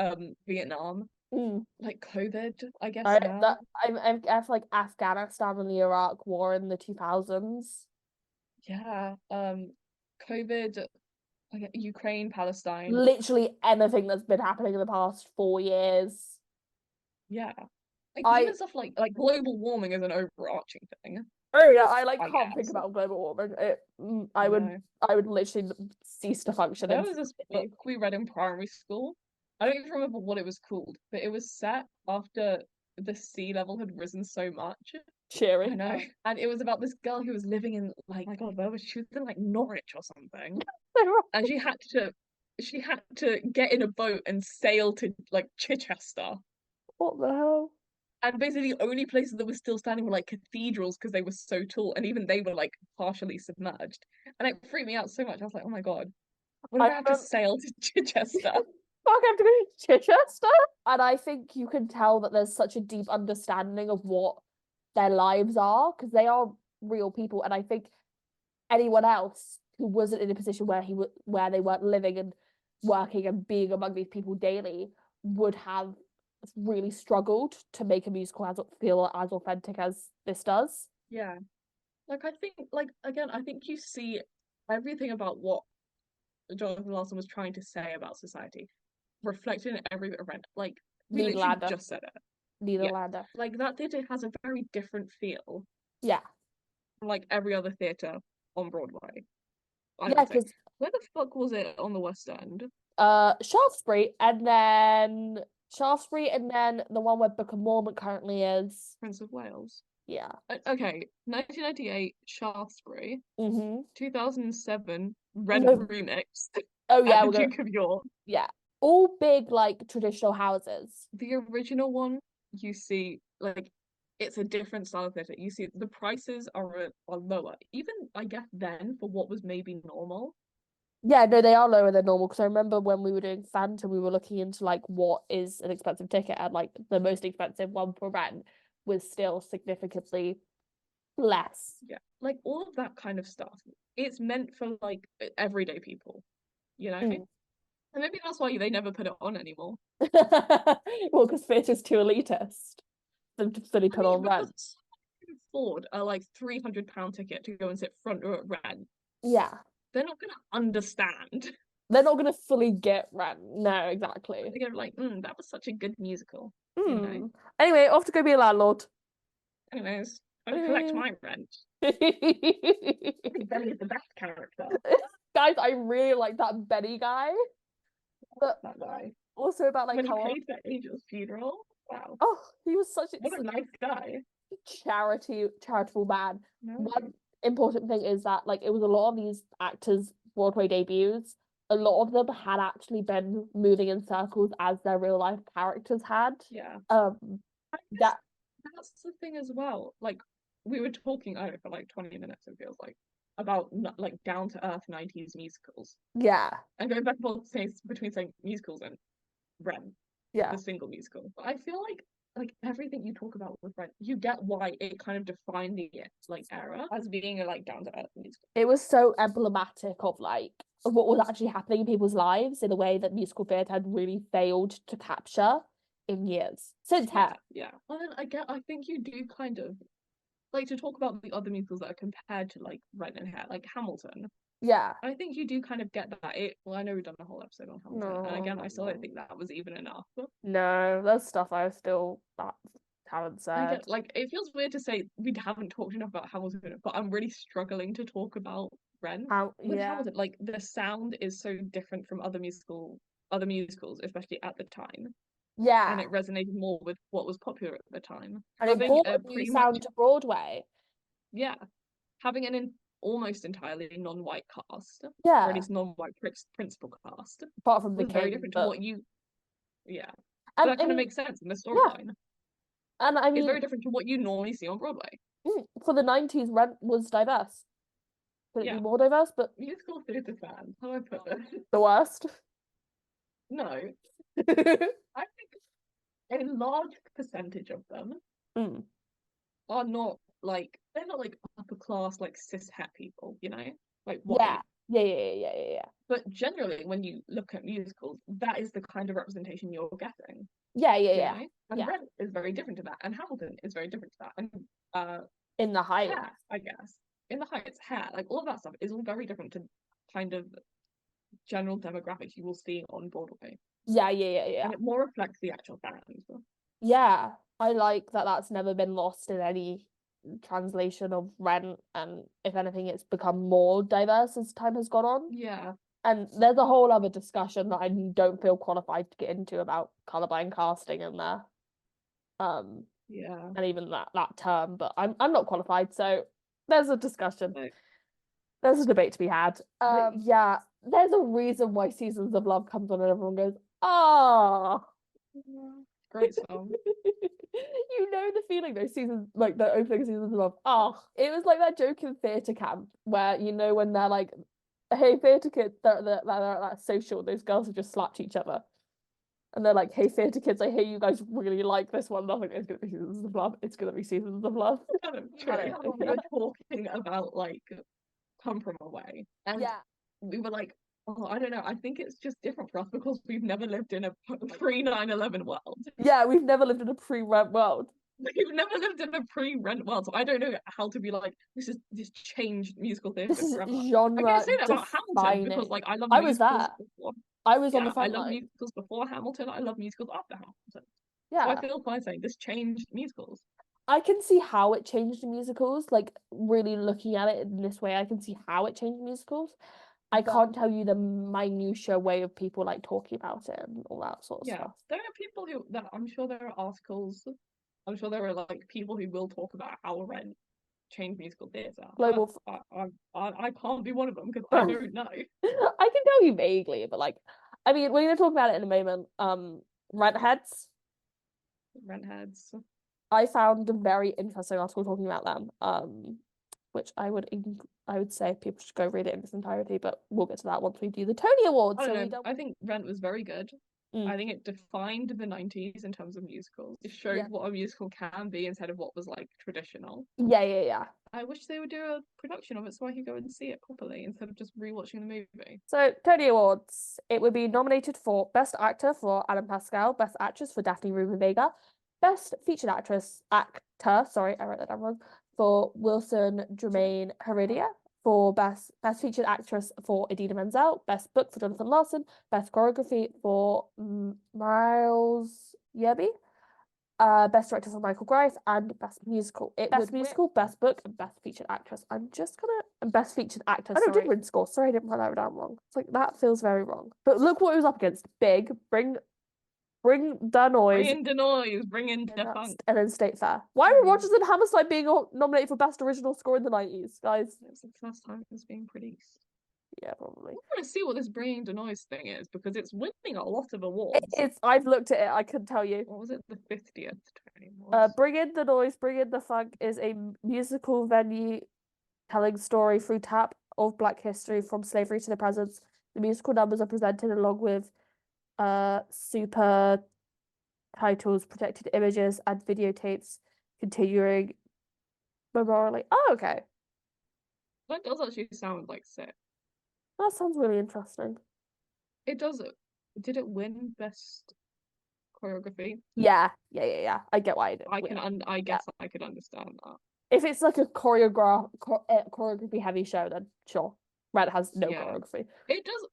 Vietnam,
Mm.
like COVID, I guess
I
now.
I guess like Afghanistan and the Iraq War in the 2000s.
Yeah. COVID, Ukraine, Palestine.
Literally anything that's been happening in the past 4 years.
Yeah. Like
I
even stuff like global warming is an overarching thing,
Oh yeah, I like
I
can't think
guess.
about global warming.
I know.
I would literally cease to function
There was this
instantly.
book we read in primary school. I don't even remember what it was called, but it was set after the sea level had risen so much.
Cheery.
I know. And it was about this girl who was living in like, my God, where was she? Was in like Norwich or something. And she had to get in a boat and sail to like Chichester.
What the hell?
And basically the only places that were still standing were like cathedrals because they were so tall, and even they were like partially submerged. And it freaked me out so much. I was like, oh my God, what if
I
I have to
remember
sail to Chichester?
fuck, I have to go to Chichester. And I think you can tell that there's such a deep understanding of what their lives are because they are real people. And I think anyone else who wasn't in a position where they weren't living and working and being among these people daily would have really struggled to make a musical feel as authentic as this does.
Yeah. Like I think like again, I think you see everything about what Jonathan Larson was trying to say about society reflected in every bit of Rent. Like we literally
Nederlander.
just said it. Yeah.
Nederlander.
Like that theatre has a very different feel
Yeah.
from like every other theatre on Broadway, I
Yeah,
would say.
because
Where the fuck was it on the West End?
Shaftesbury and then the one where Book of Mormon currently is.
Prince of Wales.
Yeah.
Okay, 1998 Shaftesbury,
Mm-hmm.
2007 Rent
No.
remix
Oh
at
yeah,
the
we're gonna
Duke of York.
yeah. All big like traditional houses.
The original one, you see, like, it's a different style of theatre. You see, the prices are lower, even I guess then for what was maybe normal.
Yeah, no, they are lower than normal because I remember when we were doing Phantom, we were looking into like what is an expensive ticket and like the most expensive one for Rent was still significantly less.
Yeah, like all of that kind of stuff. It's meant for like everyday people, you know?
Mm.
And maybe that's why they never put it on anymore.
Well, because theatre's too elitist for them to fully
I
put
mean,
on
because
Rent.
someone can afford a like £300 ticket to go and sit front row at Rent,
Yeah.
they're not gonna understand.
They're not gonna fully get Rent. No, exactly.
They're gonna like, that was such a good musical, you know?
Hmm. Anyway, off to go be a landlord.
Anyways, I collect my rent.
Guys,
I think Benny is the best character.
I really like that Benny guy. But
That guy.
also about like
When he
how
paid for Angel's funeral. Wow.
he was such
What a nice guy.
charitable man.
No.
One important thing is that like it was a lot of these actors' Broadway debuts. A lot of them had actually been moving in circles as their real life characters had.
Yeah.
That
That's the thing as well. Like we were talking, I don't know, for like 20 minutes, it feels like, about like down to earth 90s musicals.
yeah,
And going back and forth between saying musicals and Rent,
yeah.
the single musical. But I feel like everything you talk about with Rent, you get why it kind of defined the like era as being a like down to earth musical.
It was so emblematic of like what was actually happening in people's lives in a way that musical theatre had really failed to capture in years since
Yeah,
Hair.
yeah. And then I think you do kind of like to talk about the other musicals that are compared to like Rent and Hair, like Hamilton.
Yeah.
I think you do kind of get that. Well, I know we've done a whole episode on Hamilton, and again, I still don't
No.
think that was even enough.
No, there's stuff I still that haven't
I
said.
get like it feels weird to say we haven't talked enough about Hamilton, but I'm really struggling to talk about Rent.
How
With
yeah.
Hamilton, like the sound is so different from other musicals, especially at the time, and
Yeah.
it resonated more with what was popular at the time.
And it
Having
brought
a
a new
pretty much
sound to Broadway.
yeah, having almost entirely non-white cast, or at
Yeah.
least non-white principal cast,
Apart from the
was very
king,
different to
but
what you yeah. But
and
that
I
kind of
mean,
makes sense in the
yeah.
storyline.
And I
It's
mean,
very different to what you normally see on Broadway.
for the 90s, Rent was diverse. Could it be
Yeah.
more diverse? But
Musical theatre fans, how do I put this?
the worst.
No, I think a large percentage of them
Mm.
are not like they're not like upper class like cis het people, like
Yeah.
white.
Yeah.
But generally, when you look at musicals, that is the kind of representation you're getting,
Yeah.
And
Yeah.
Rent is very different to that, and Hamilton is very different to that, and
In the height.
Hair, I guess, in the Heights, Hair, like all of that stuff is all very different to kind of general demographics you will see on Broadway.
Yeah.
And it more reflects the actual fans.
Yeah. I like that that's never been lost in any translation of Rent, and if anything, it's become more diverse as time has gone on.
Yeah.
And there's a whole other discussion that I don't feel qualified to get into about colorblind casting in there.
Yeah.
And even that term, but I'm not qualified, so there's a discussion.
Like,
There's a debate to be had.
like,
Yeah, there's a reason why Seasons of Love comes on and everyone goes, ah.
great song.
You know the feeling those seasons, like the opening seasons of Love. Oh, it was like that joke in theatre camp where when they're like, "Hey, theatre kids," they're at that social. Those girls have just slapped each other, and they're like, "Hey, theatre kids, I hear you guys really like this one. Nothing. It's gonna be Seasons of Love. It's gonna be Seasons of Love."
Kind of true. We were talking about like Come From Away, and
Yeah.
we were like, oh, I don't know. I think it's just different for us because we've never lived in a pre 9/11 world.
Yeah, we've never lived in a pre-rent world.
We've never lived in a pre-rent world, so I don't know how to be like, this changed musical theatre
This is
forever. I
genre
can't say that about Hamilton because
defining.
like I love
I was
musicals
there.
before.
I was on the
Yeah, I
front
love
line.
musicals before Hamilton. I love musicals after Hamilton. So
Yeah.
I feel fine saying this changed musicals.
I can see how it changed the musicals, like really looking at it in this way, I can see how it changed musicals. I can't tell you the minutiae way of people like talking about it and all that sort of
Yeah,
stuff.
there are people that I'm sure there are articles. I'm sure there are like people who will talk about how Rent changed musical theatre.
Global.
I can't be one of them because I don't know.
I can tell you vaguely, but like, I mean, we're gonna talk about it in a moment. Redheads.
Rent heads.
I found a very interesting article talking about them. Which I would say people should go read it in its entirety, but we'll get to that once we do the Tony Awards.
I don't know. I think Rent was very good.
Mm.
I think it defined the 90s in terms of musicals. It showed what a musical can be instead of what was like traditional.
Yeah.
I wish they would do a production of it so I could go and see it properly instead of just rewatching the movie.
So, Tony Awards. It would be nominated for Best Actor for Alan Pascal, Best Actress for Daphne Rubin Vega, Best Featured Actor, sorry, I wrote that down wrong, for Wilson Jermaine Heredia, for Best Featured Actress for Idina Menzel, Best Book for Jonathan Larson, Best Choreography for Miles Yerby, Best Director for Michael Greif, and Best Musical. Best Musical, Best Book, and Best Featured Actress. And Best Featured Actor. I did win score. Sorry, I didn't write that down wrong. It's like that feels very wrong. But look what it was up against. Big, Bring the Noise.
Bring in the noise, bring in the funk.
And then State Fair. Why were Rodgers and Hammerstein being nominated for Best Original Score in the 90s, guys?
It's the first time it's being produced.
Yeah, probably.
I want to see what this Brain Denoise thing is because it's winning a lot of awards.
It's. I've looked at it. I couldn't tell you.
What was it? The 50th Tony
Bring in the Noise, Bring in the Funk is a musical venue telling story through tap of Black history from slavery to the present. The musical numbers are presented along with super titles, protected images, and videotapes continuing memorially. Oh, okay.
That does actually sound like sick.
That sounds really interesting.
It does. Did it win best choreography?
Yeah. I get why
I guess I could understand that.
If it's like a choreography heavy show, then sure. Red has no choreography.
It does.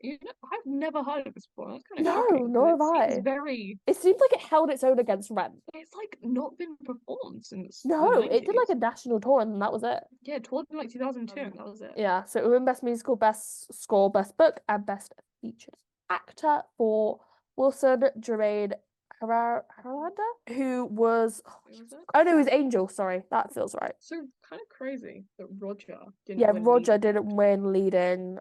I've never heard of this before. That's kind of
No,
shocking.
nor have I.
Seems very.
It seems like it held its own against Rent.
It's like not been performed since
No,
the
it did like
90s.
a national tour and that was it.
Yeah, toured in like 2002. And that was it.
Yeah, so it won Best Musical, Best Score, Best Book, and Best Featured Actor for Wilson Jermaine Harada, who was. Oh no, it was Angel. Sorry, that feels right.
So kind of crazy that Roger didn't.
Yeah,
win
Roger
leading.
didn't win leading.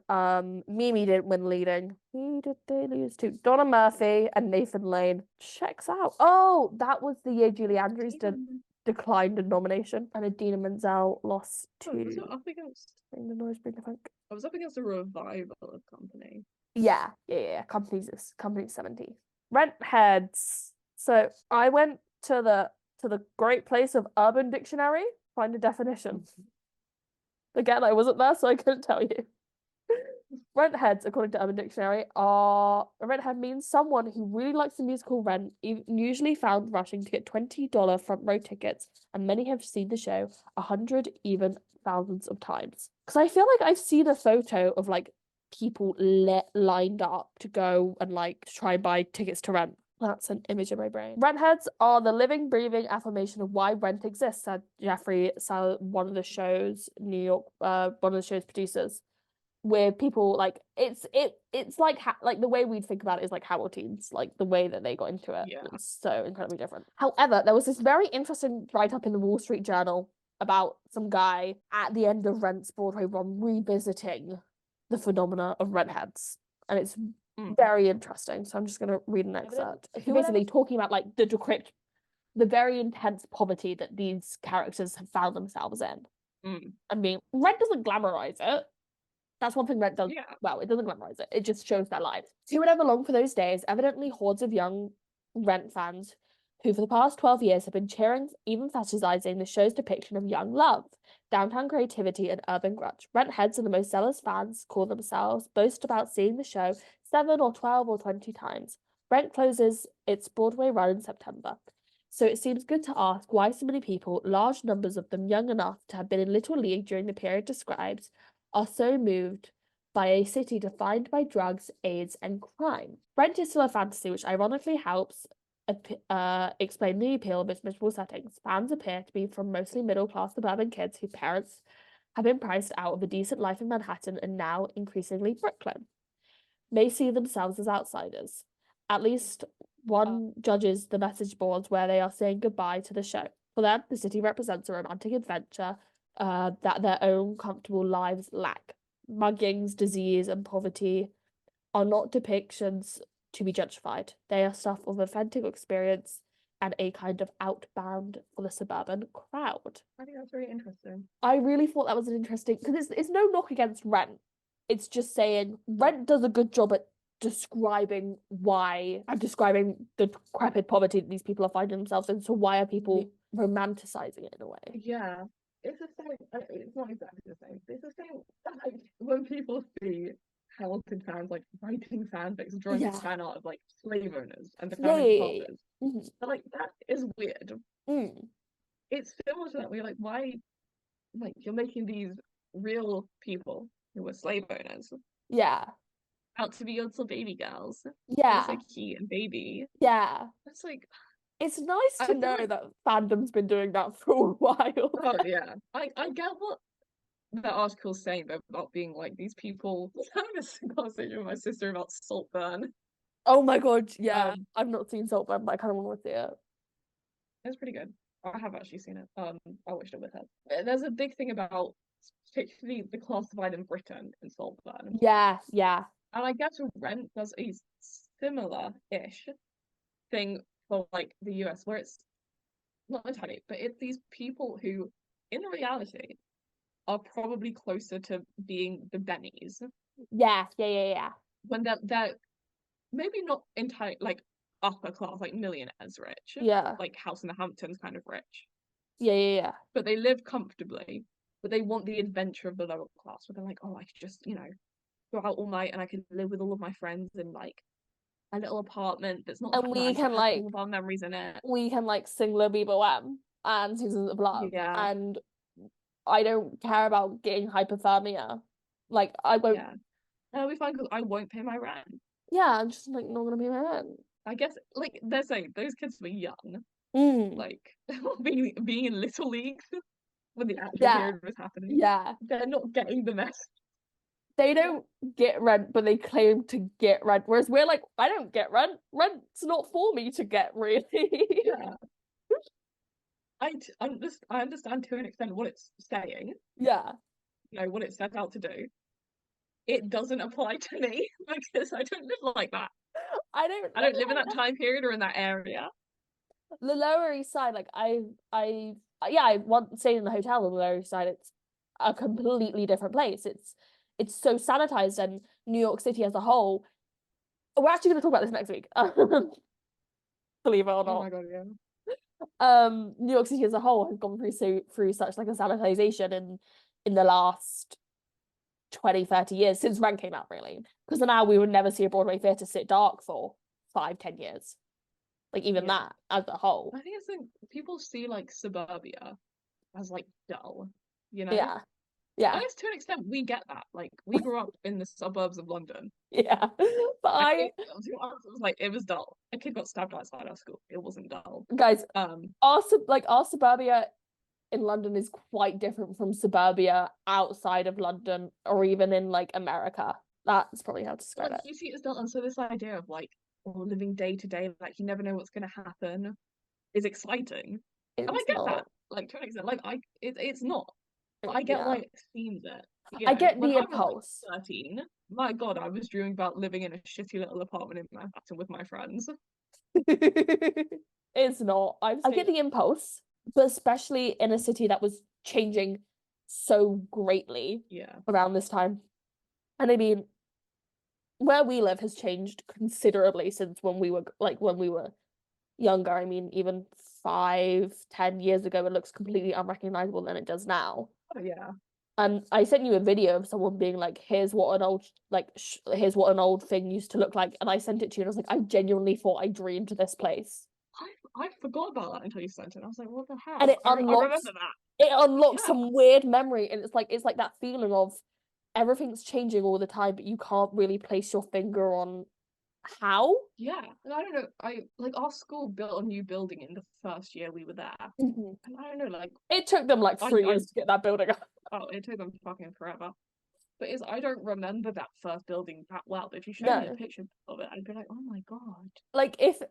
Mimi didn't win leading. Who did they lose to? Donna Murphy and Nathan Lane. Checks out. Oh, that was the year Julie Andrews declined a nomination, and Idina Menzel lost to.
Was it up against?
Bring the Noise, Bring the Funk.
I was up against a revival of Company.
Yeah. Company's 70. Rent Heads. So I went to the great place of Urban Dictionary, find a definition. Again, I wasn't there, so I couldn't tell you. Rent heads, according to Urban Dictionary, a rent head means someone who really likes the musical Rent, usually found rushing to get $20 front row tickets, and many have seen the show 100, even thousands of times. Because I feel like I've seen a photo of like people lined up to go and like try and buy tickets to Rent. That's an image in my brain. Rent heads are the living, breathing affirmation of why Rent exists, said Jeffrey Sal, one of the show's one of the show's producers. Where people like it's like like the way we'd think about it is like Hamilton's, like the way that they got into it.
Yeah.
It's so incredibly different. However, there was this very interesting write-up in the Wall Street Journal about some guy at the end of Rent's Broadway run revisiting the phenomena of rent heads, and it's very interesting. So I'm just gonna read an excerpt. Basically talking about like the very intense poverty that these characters have found themselves in. I mean, Rent doesn't glamorize it. That's one thing Rent does well. It doesn't glamorize it. It just shows their lives. Who would ever long for those days? Evidently, hordes of young Rent fans who for the past 12 years have been cheering, even fetishizing the show's depiction of young love, downtown creativity, and urban grudge. Rent heads and the most zealous fans call themselves, boast about seeing the show 7 or 12 or 20 times. Rent closes its Broadway run in September. So it seems good to ask why so many people, large numbers of them young enough to have been in Little League during the period described, are so moved by a city defined by drugs, AIDS, and crime. Rent is still a fantasy, which ironically helps explain the appeal of its miserable settings. Fans appear to be from mostly middle-class suburban kids whose parents have been priced out of a decent life in Manhattan and now increasingly Brooklyn. May see themselves as outsiders. At least one judges the message boards where they are saying goodbye to the show. For them, the city represents a romantic adventure that their own comfortable lives lack. Muggings, disease, and poverty are not depictions to be justified. They are stuff of authentic experience and a kind of outbound for the suburban crowd.
I think that's very interesting.
I really thought that was an interesting, because it's no knock against Rent. It's just saying Rent does a good job at describing why and describing the decrepit poverty that these people are finding themselves in. So why are people romanticizing it in a way?
Yeah. It's the same. It's not exactly the same. It's the same. Like when people see Hamilton fans like writing fanfics, drawing fan art of like slave owners and the founding fathers, but like that is weird. It's similar to that. We're like, why? Like you're making these real people who were slave owners, out to be your little baby girls. It's like he and baby. It's like.
It's nice to know that fandom's been doing that for a while.
Oh yeah, I get what that article's saying though about being like these people. I had this conversation with my sister about Saltburn.
Oh my god, yeah. I've not seen Saltburn, but I kind of want to see it.
It's pretty good. I have actually seen it. I watched it with her. There's a big thing about particularly the class divide in Britain in Saltburn.
Yeah, yeah.
And I guess Rent does a similar-ish thing for like the US, where it's not entirely, but it's these people who, in reality, are probably closer to being the Bennies
Yeah, yeah, yeah, yeah.
when they're maybe not entirely like upper class, like millionaires rich,
Yeah.
like House in the Hamptons kind of rich,
Yeah, yeah, yeah.
but they live comfortably, but they want the adventure of the lower class, where they're like, oh, I could just, go out all night and I could live with all of my friends in like a little apartment that's not
And
that
we
nice,
can
but has
like
all of our memories in it.
sing Le Bebop and Seasons of Love.
Yeah,
And I don't care about getting hypothermia. Like I won't.
yeah. That'll be fine because I won't pay my rent.
Yeah, I'm just like not gonna pay my rent.
I guess like they're saying those kids were young,
Mm.
like being in little leagues when the actual
Yeah,
period was happening.
yeah.
They're not getting the mess.
They don't get rent, but they claim to get rent. Whereas we're like, I don't get rent. Rent's not for me to get, really.
Yeah. I understand to an extent what it's saying,
Yeah.
what it set out to do. It doesn't apply to me because I don't live like that.
I don't
I don't live in that time period or in that area.
The Lower East Side, like I once stayed in the hotel on the Lower East Side. It's a completely different place. It's so sanitized, and New York City as a whole. We're actually going to talk about this next week. Believe it or
Oh my
not.
god, yeah.
New York City as a whole has gone through such like a sanitization in the last 20-30 years since Rent came out, really. Because now we would never see a Broadway theatre sit dark for 5-10 years. Like even
Yeah.
that as a whole.
I think it's like people see like suburbia as like dull,
Yeah. Yeah.
I guess to an extent we get that. Like we grew up in the suburbs of London.
Yeah. But
It was like it was dull. A kid got stabbed outside our school. It wasn't dull.
guys, our suburbia in London is quite different from suburbia outside of London or even in like America. That's probably how to describe
like
it.
you see it's dull, and so this idea of like living day to day, like you never know what's gonna happen, is exciting. And I
It's
get that.
not.
Like to an extent, like it's not. But I get
Yeah.
why it seems it.
I get
When
the
I was like
impulse.
13, my God, I was dreaming about living in a shitty little apartment in Manhattan with my friends.
It's not. I get the impulse, but especially in a city that was changing so greatly
Yeah.
around this time. And I mean, where we live has changed considerably since when we were younger. I mean, even 5-10 years ago, it looks completely unrecognizable than it does now.
Oh, yeah.
And I sent you a video of someone being like, "Here's what an old thing used to look like," and I sent it to you, and I was like, "I genuinely thought I dreamed this place."
I forgot about that until you sent it. I was like, what the hell?
And
I remember that.
it unlocks
Yeah.
some weird memory, and it's like that feeling of everything's changing all the time, but you can't really place your finger on how.
Yeah. And I don't know. Our school built a new building in the first year we were there.
Mhm.
And I don't know, like
It took them like 3 years to get that building up.
oh, it took them fucking forever. But I don't remember that first building that well. But if you show me a
No.
picture of it, I'd be like, oh my god.
Like if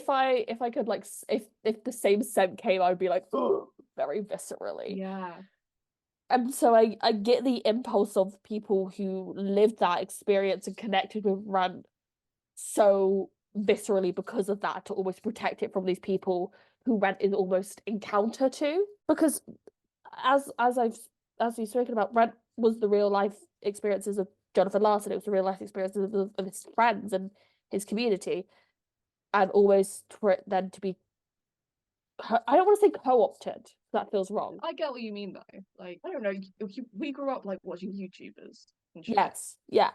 I could like if the same scent came, I'd be like, "Ugh," very viscerally.
Yeah.
And so I get the impulse of people who lived that experience and connected with Run so viscerally because of that, to almost protect it from these people who Rent is almost encounter to. Because as we've spoken about, Rent was the real life experiences of Jonathan Larson. It was the real life experiences of his friends and his community, and always for it then to be, I don't want to say co-opted. That feels wrong.
I get what you mean though. Like, I don't know. We grew up like watching YouTubers and shit.
Yes, yeah.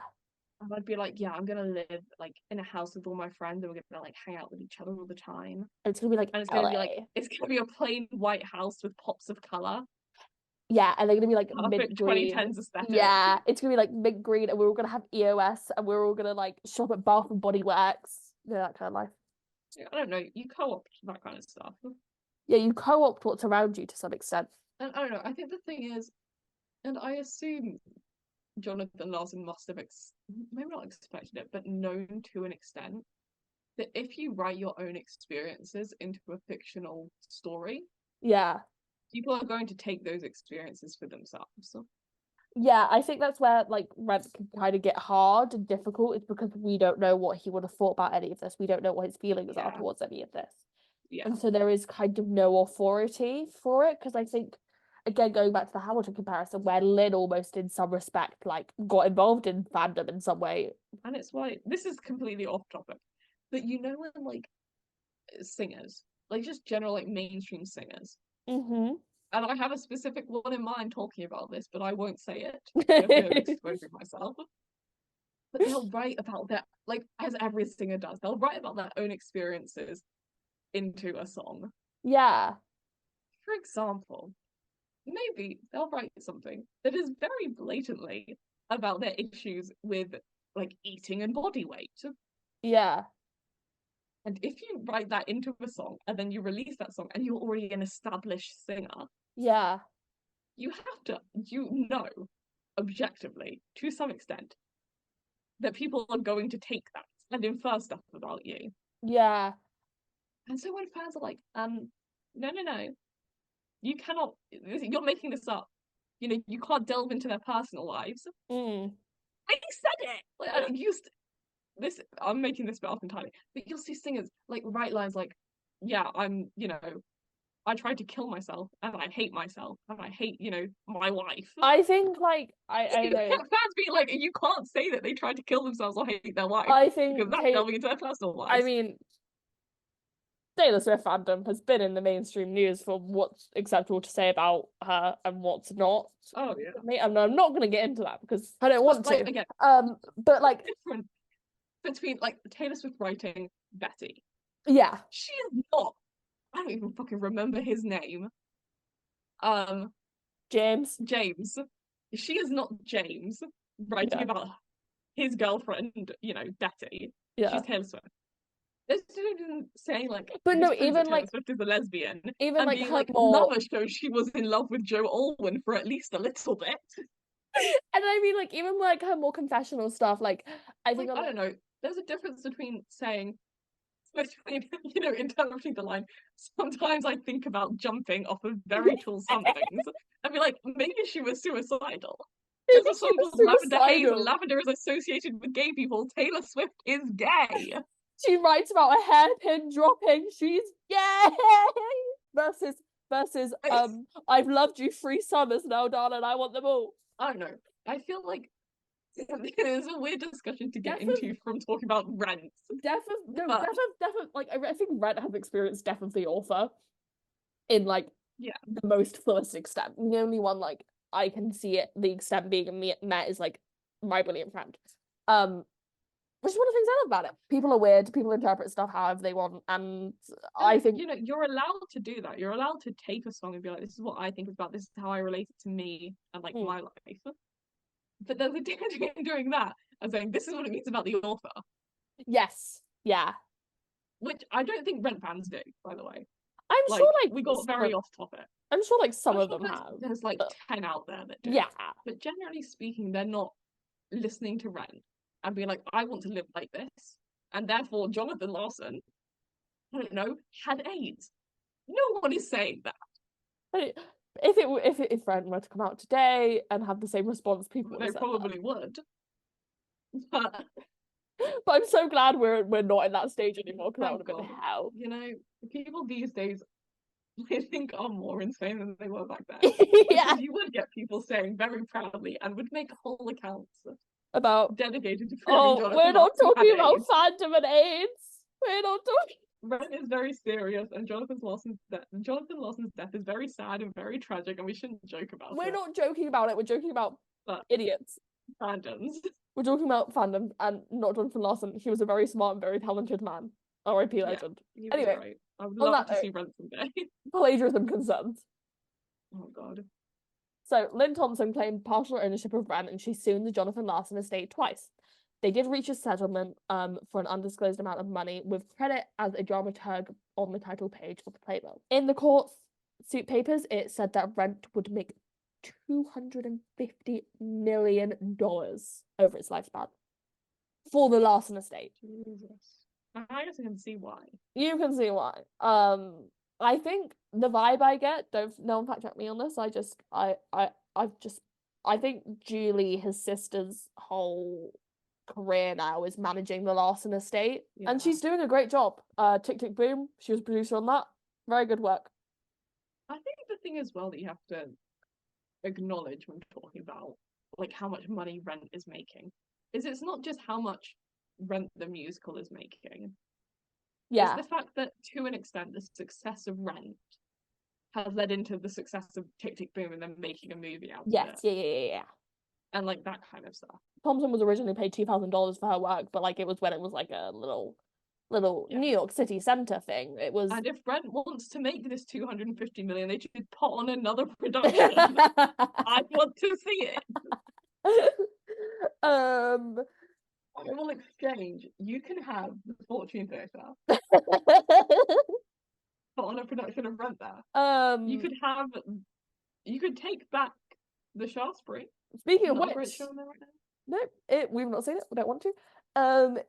And I'd be like, yeah, I'm gonna live like in a house with all my friends, and we're gonna like hang out with each other all the time.
And it's gonna be like
And it's
LA.
gonna be like it's gonna be a plain white house with pops of color.
Yeah, and they're gonna be like
Perfect
mint green.
2010s aesthetic.
Yeah, it's gonna be like mint green, and we're all gonna have EOS, and we're all gonna like shop at Bath and Body Works. Yeah, that kind of life.
I don't know. You co-opt that kind of stuff.
Yeah, you co-opt what's around you to some extent.
And I don't know. I think the thing is, and I assume Jonathan Larson must have maybe not expected it, but known to an extent that if you write your own experiences into a fictional story,
Yeah,
people are going to take those experiences for themselves.
Yeah, I think that's where like Rent can kind of get hard and difficult, is because we don't know what he would have thought about any of this. We don't know what his feelings are
Yeah.
towards any of this.
Yeah.
And so there is kind of no authority for it, because I think, again, going back to the Hamilton comparison, where Lynn almost in some respect like got involved in fandom in some way.
And it's why this is completely off topic, but you know when like singers, like just general like mainstream singers,
Mm-hmm.
and I have a specific one in mind talking about this, but I won't say it for fear of exposing myself. But they'll write about their, like, as every singer does, they'll write about their own experiences into a song.
Yeah.
For example, maybe they'll write something that is very blatantly about their issues with like eating and body weight.
Yeah.
And if you write that into a song and then you release that song and you're already an established singer,
Yeah.
you have to, you know, objectively, to some extent, that people are going to take that and infer stuff about you.
Yeah.
And so when fans are like, no, you cannot, you're making this up. You know, you can't delve into their personal lives.
Mm.
I said it. Like, I used this. I'm making this bit up entirely, but you'll see singers like write lines like, "Yeah, I tried to kill myself, and I hate myself, and I hate, my wife."
I think like I know.
Fans being like, you can't say that they tried to kill themselves or hate their wife
I
because
think
that's delving into their personal lives.
I mean, Taylor Swift fandom has been in the mainstream news for what's acceptable to say about her and what's not.
Oh yeah.
I'm not going to get into that because I don't want
like,
to.
Again,
but like
different between like Taylor Swift writing Betty.
Yeah.
She is not. I don't even fucking remember his name.
James.
James. She is not James writing about his girlfriend, Betty.
Yeah.
She's Taylor Swift. This dude saying like,
but no, even
Taylor
like
Swift is a lesbian,
even
and
like
being
her
like,
more...
Lover shows she was in love with Joe Alwyn for at least a little bit.
And I mean, like, even like her more confessional stuff, like I think
I don't know. There's a difference between saying, interpreting the line. Sometimes I think about jumping off of very tall somethings. I'd be like, maybe she was suicidal. There's a song called Lavender Haze, and lavender is associated with gay people. Taylor Swift is gay.
She writes about a hairpin dropping. She's gay. Versus I've loved you 3 summers now, darling. I want them all.
I don't know. I feel like it's a weird discussion to get into from talking about Rent.
Definitely, like I think Rent has experienced death of the author in like the most fullest extent. The only one like I can see it, the extent being met is like My Brilliant Friend. Which is one of the things I love about it. People are weird, people interpret stuff however they want, and I think
you're allowed to do that. You're allowed to take a song and be like, this is what I think about, this is how I relate it to me and like my life. But there's a difference between doing that and saying this is what it means about the author.
Yes. Yeah.
Which I don't think Rent fans do, by the way.
I'm sure like
we got very off topic.
I'm sure like some of them have.
There's like 10 out there that do.
Yeah.
But generally speaking, they're not listening to Rent and being like, I want to live like this. And therefore Jonathan Larson, I don't know, had AIDS. No one is saying that.
If Rent were to come out today and have the same response, people
they probably would.
But I'm so glad we're not in that stage anymore, because that would have been hell.
People these days I think are more insane than they were back then.
Yeah.
Because you would get people saying very proudly and would make whole accounts
about
dedicated to
we're not talking about fandom and AIDS. We're not talking.
Rent is very serious, and Jonathan Larson's death is very sad and very tragic, and we shouldn't joke about it.
We're not joking about it. We're joking about idiots.
Fandoms.
We're talking about fandom and not Jonathan Larson. He was a very smart and very talented man. R.I.P. legend. Anyway,
right. I would love to see Rent someday.
Plagiarism concerns.
Oh god.
So Lynn Thompson claimed partial ownership of Rent, and she sued the Jonathan Larson estate twice. They did reach a settlement for an undisclosed amount of money, with credit as a dramaturg on the title page of the playbill. In the court suit papers, it said that Rent would make $250 million over its lifespan for the Larson estate.
Jesus. I guess I can see why.
You can see why. I think the vibe I get, no one fact check me on this, I've just I think Julie, his sister's whole career now is managing the Larson estate, and
Yeah.
she's doing a great job. Tick Tick Boom, she was a producer on that. Very good work.
I think the thing as well that you have to acknowledge when talking about like how much money Rent is making is it's not just how much Rent the musical is making. It's
Yeah.
the fact that to an extent the success of Rent has led into the success of Tick Tick Boom and then making a movie out of
Yes.
it.
Yeah.
And like that kind of stuff.
Thompson was originally paid $2,000 for her work, but like it was when it was like a little
Yeah.
New York City Center thing. It was.
And if Rent wants to make this 250 million, they should put on another production. I want to see it. I will exchange. You can have the Fortune Theatre, put on a production of Rent there. You could take back the Shaftesbury.
Speaking of
Another great
which,
show on there right now.
no, we've not seen it. We don't want to.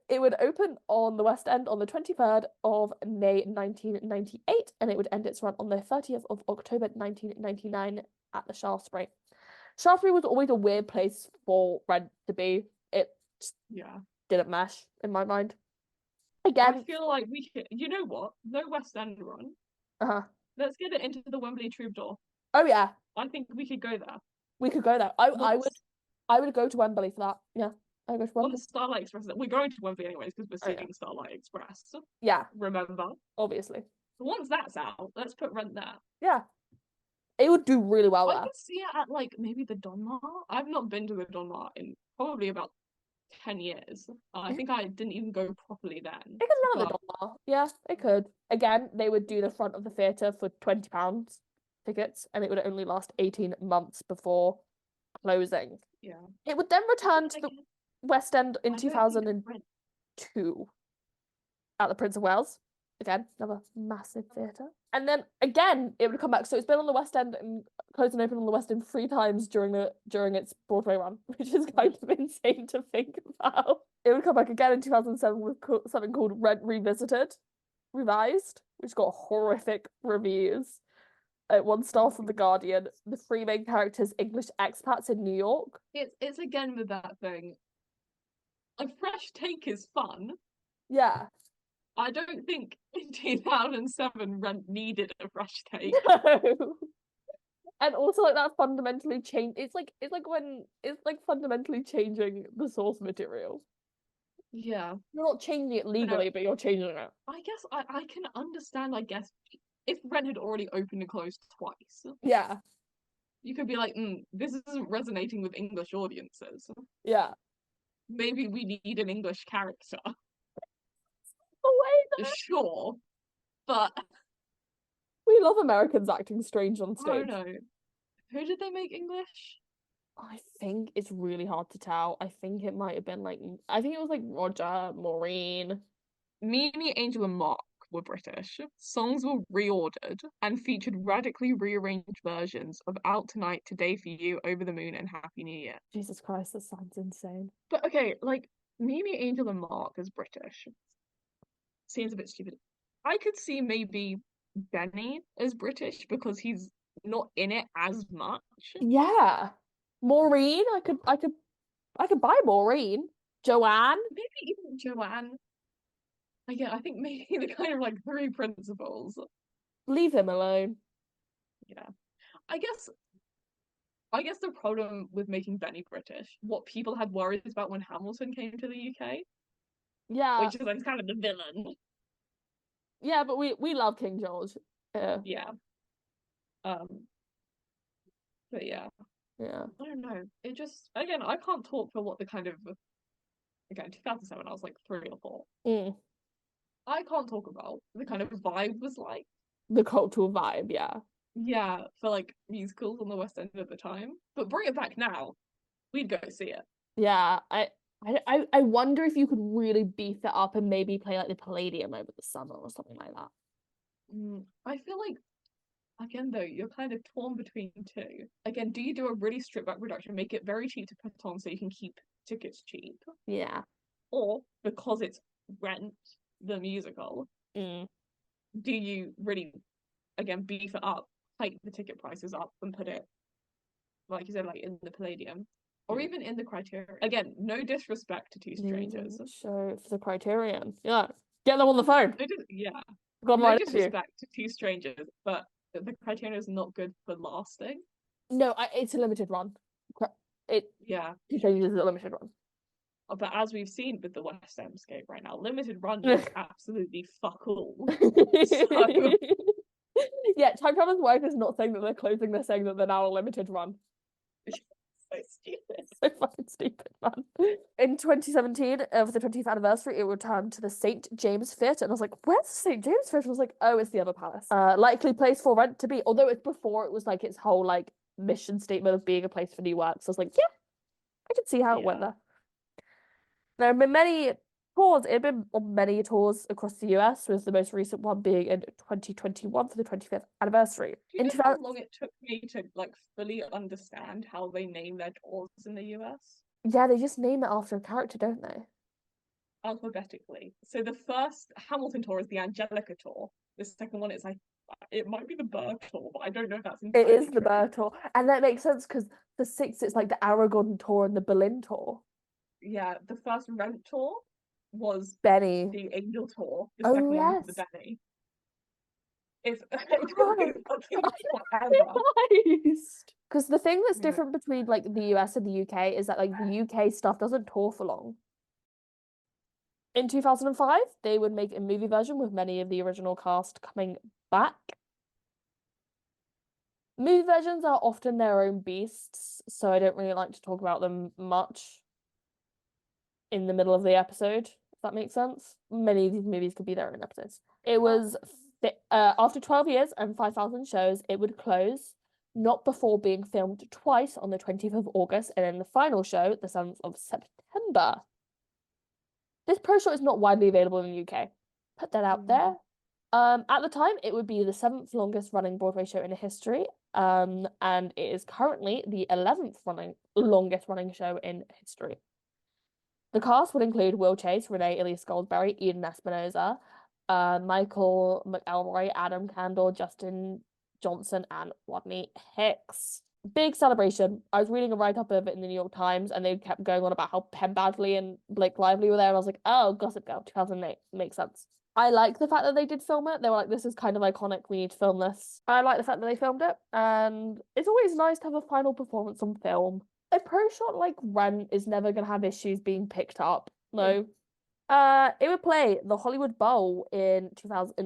It would open on the West End on the 23rd of May 1998, and it would end its run on the 30th of October 1999 at the Shaftesbury. Shaftesbury was always a weird place for Rent to be. It
Yeah.
didn't mesh in my mind.
I
Again,
feel like we could. You know what? No West End run. Let's get it into the Wembley Troubadour.
Oh yeah,
I think we could go there.
we could go there. I would go to Wembley for that. Yeah, I would go to Wembley.
Once Starlight Express, we're going to Wembley anyways because we're
Oh, yeah.
seeing Starlight Express.
Yeah,
Remember?
obviously.
Once that's out, let's put Rent there.
Yeah, it would do really well
I
there.
could see it at like maybe the Donmar. I've not been to the Donmar in probably about 10 years. I think I didn't even go properly then.
It could run at the Donmar. Yeah, it could. Again, they would do the front of the theatre for £20 tickets, and it would only last 18 months before closing.
Yeah.
It would then return to the West End in
I don't think
2002 at the Prince of Wales. Again, another massive theatre. And then again, it would come back. So it's been on the West End and closed and open on the West End 3 times during its Broadway run, which is kind of insane to think about. It would come back again in 2007 with something called Rent Revisited, Revised, which got horrific reviews. 1 star from The Guardian. The 3 main characters, English expats in New York.
It's again with that thing. A fresh take is fun.
Yeah.
I don't think in 2007 Rent needed a fresh take.
No. And also like that fundamentally change. It's like fundamentally changing the source material.
Yeah.
You're not changing it legally, but you're changing it.
I guess I can understand, I guess, if Rent had already opened and closed twice.
Yeah.
You could be like, this isn't resonating with English audiences.
Yeah.
Maybe we need an English character. Sure. But
we love Americans acting strange on stage.
I don't know. Who did they make English?
I think it's really hard to tell. I think it might have been I think it was like Roger, Maureen.
Mimi, Angel, and Mark were British. Songs were reordered and featured radically rearranged versions of Out Tonight, Today for You, Over the Moon, and Happy New Year.
Jesus Christ, that sounds insane.
But okay, like Mimi, Angel, and Mark as British seems a bit stupid. I could see maybe Benny as British because he's not in it as much.
Yeah. Maureen, I could buy Maureen. Joanne.
Maybe even Joanne. I think maybe the kind of like 3 principals.
Leave him alone.
Yeah. I guess the problem with making Benny British, what people had worries about when Hamilton came to the UK.
Yeah.
Which is like kind of the villain.
Yeah, but we love King George.
Yeah. But yeah.
Yeah.
I don't know. It just, again, I can't talk for what the kind of, again, 2007, I was like 3 or 4. I can't talk about the kind of vibe was like.
The cultural vibe, yeah.
Yeah, for like musicals on the West End at the time. But bring it back now, we'd go see it.
Yeah, I wonder if you could really beef it up and maybe play like the Palladium over the summer or something like that.
I feel like, again though, you're kind of torn between 2. Again, do you do a really stripped back production, make it very cheap to put on so you can keep tickets cheap?
Yeah.
Or because it's Rent the musical, do you really, again, beef it up, hike the ticket prices up and put it like you said, like in the Palladium, or even in the Criterion. Again, no disrespect to Two Strangers.
Show for the Criterion. Yeah. Get them on the phone.
Yeah.
Got
No
right
disrespect to Two Strangers, but the Criterion is not good for lasting.
No, it's a limited run.
Yeah.
Two Strangers is a limited run.
But as we've seen with the West Endscape right now, limited run is absolutely fuck all. So...
Yeah, Time Traveler's Wife is not saying that they're closing, they're saying that they're now a limited run.
So stupid.
So fucking stupid, man. In 2017, for the 20th anniversary, it returned to the St. James Theatre. And I was like, where's the St. James Theatre? I was like, oh, it's the other palace. Likely place for Rent to be, although it's before it was like its whole like mission statement of being a place for new works. So I was like, yeah, I can see how it went there. There have been many tours. It had been on many tours across the US, with the most recent one being in 2021 for the 25th anniversary.
Do you know how long it took me to like fully understand how they name their tours in the US?
Yeah, they just name it after a character, don't they?
Alphabetically. So the first Hamilton tour is the Angelica tour. The second one is it might be the Burr tour, but I don't know if that's
It is the Burr tour. And that makes sense because the sixth it's like the Aragon tour and the Berlin tour.
Yeah, the first Rent tour was
Benny.
The Angel tour. The second one was the Benny. It's
because the thing that's different between like the US and the UK is that like the UK stuff doesn't tour for long. In 2005, they would make a movie version with many of the original cast coming back. Movie versions are often their own beasts, so I don't really like to talk about them much in the middle of the episode, if that makes sense. Many of these movies could be their own episodes. It was after 12 years and 5,000 shows, it would close, not before being filmed twice on the 20th of August and then the final show, the 7th of September. This pro shot is not widely available in the UK. Put that out there. At the time, it would be the 7th longest running Broadway show in history. And it is currently the 11th longest running show in history. The cast would include Will Chase, Renee Elise Goldsberry, Eden Espinosa, Michael McElroy, Adam Candor, Justin Johnson, and Rodney Hicks. Big celebration. I was reading a write-up of it in the New York Times, and they kept going on about how Penn Badgley and Blake Lively were there, and I was like, oh, Gossip Girl, 2008, makes sense. I like the fact that they did film it. They were like, this is kind of iconic, we need to film this. I like the fact that they filmed it, and it's always nice to have a final performance on film. A pro shot like Rent is never going to have issues being picked up. No. It would play the Hollywood Bowl in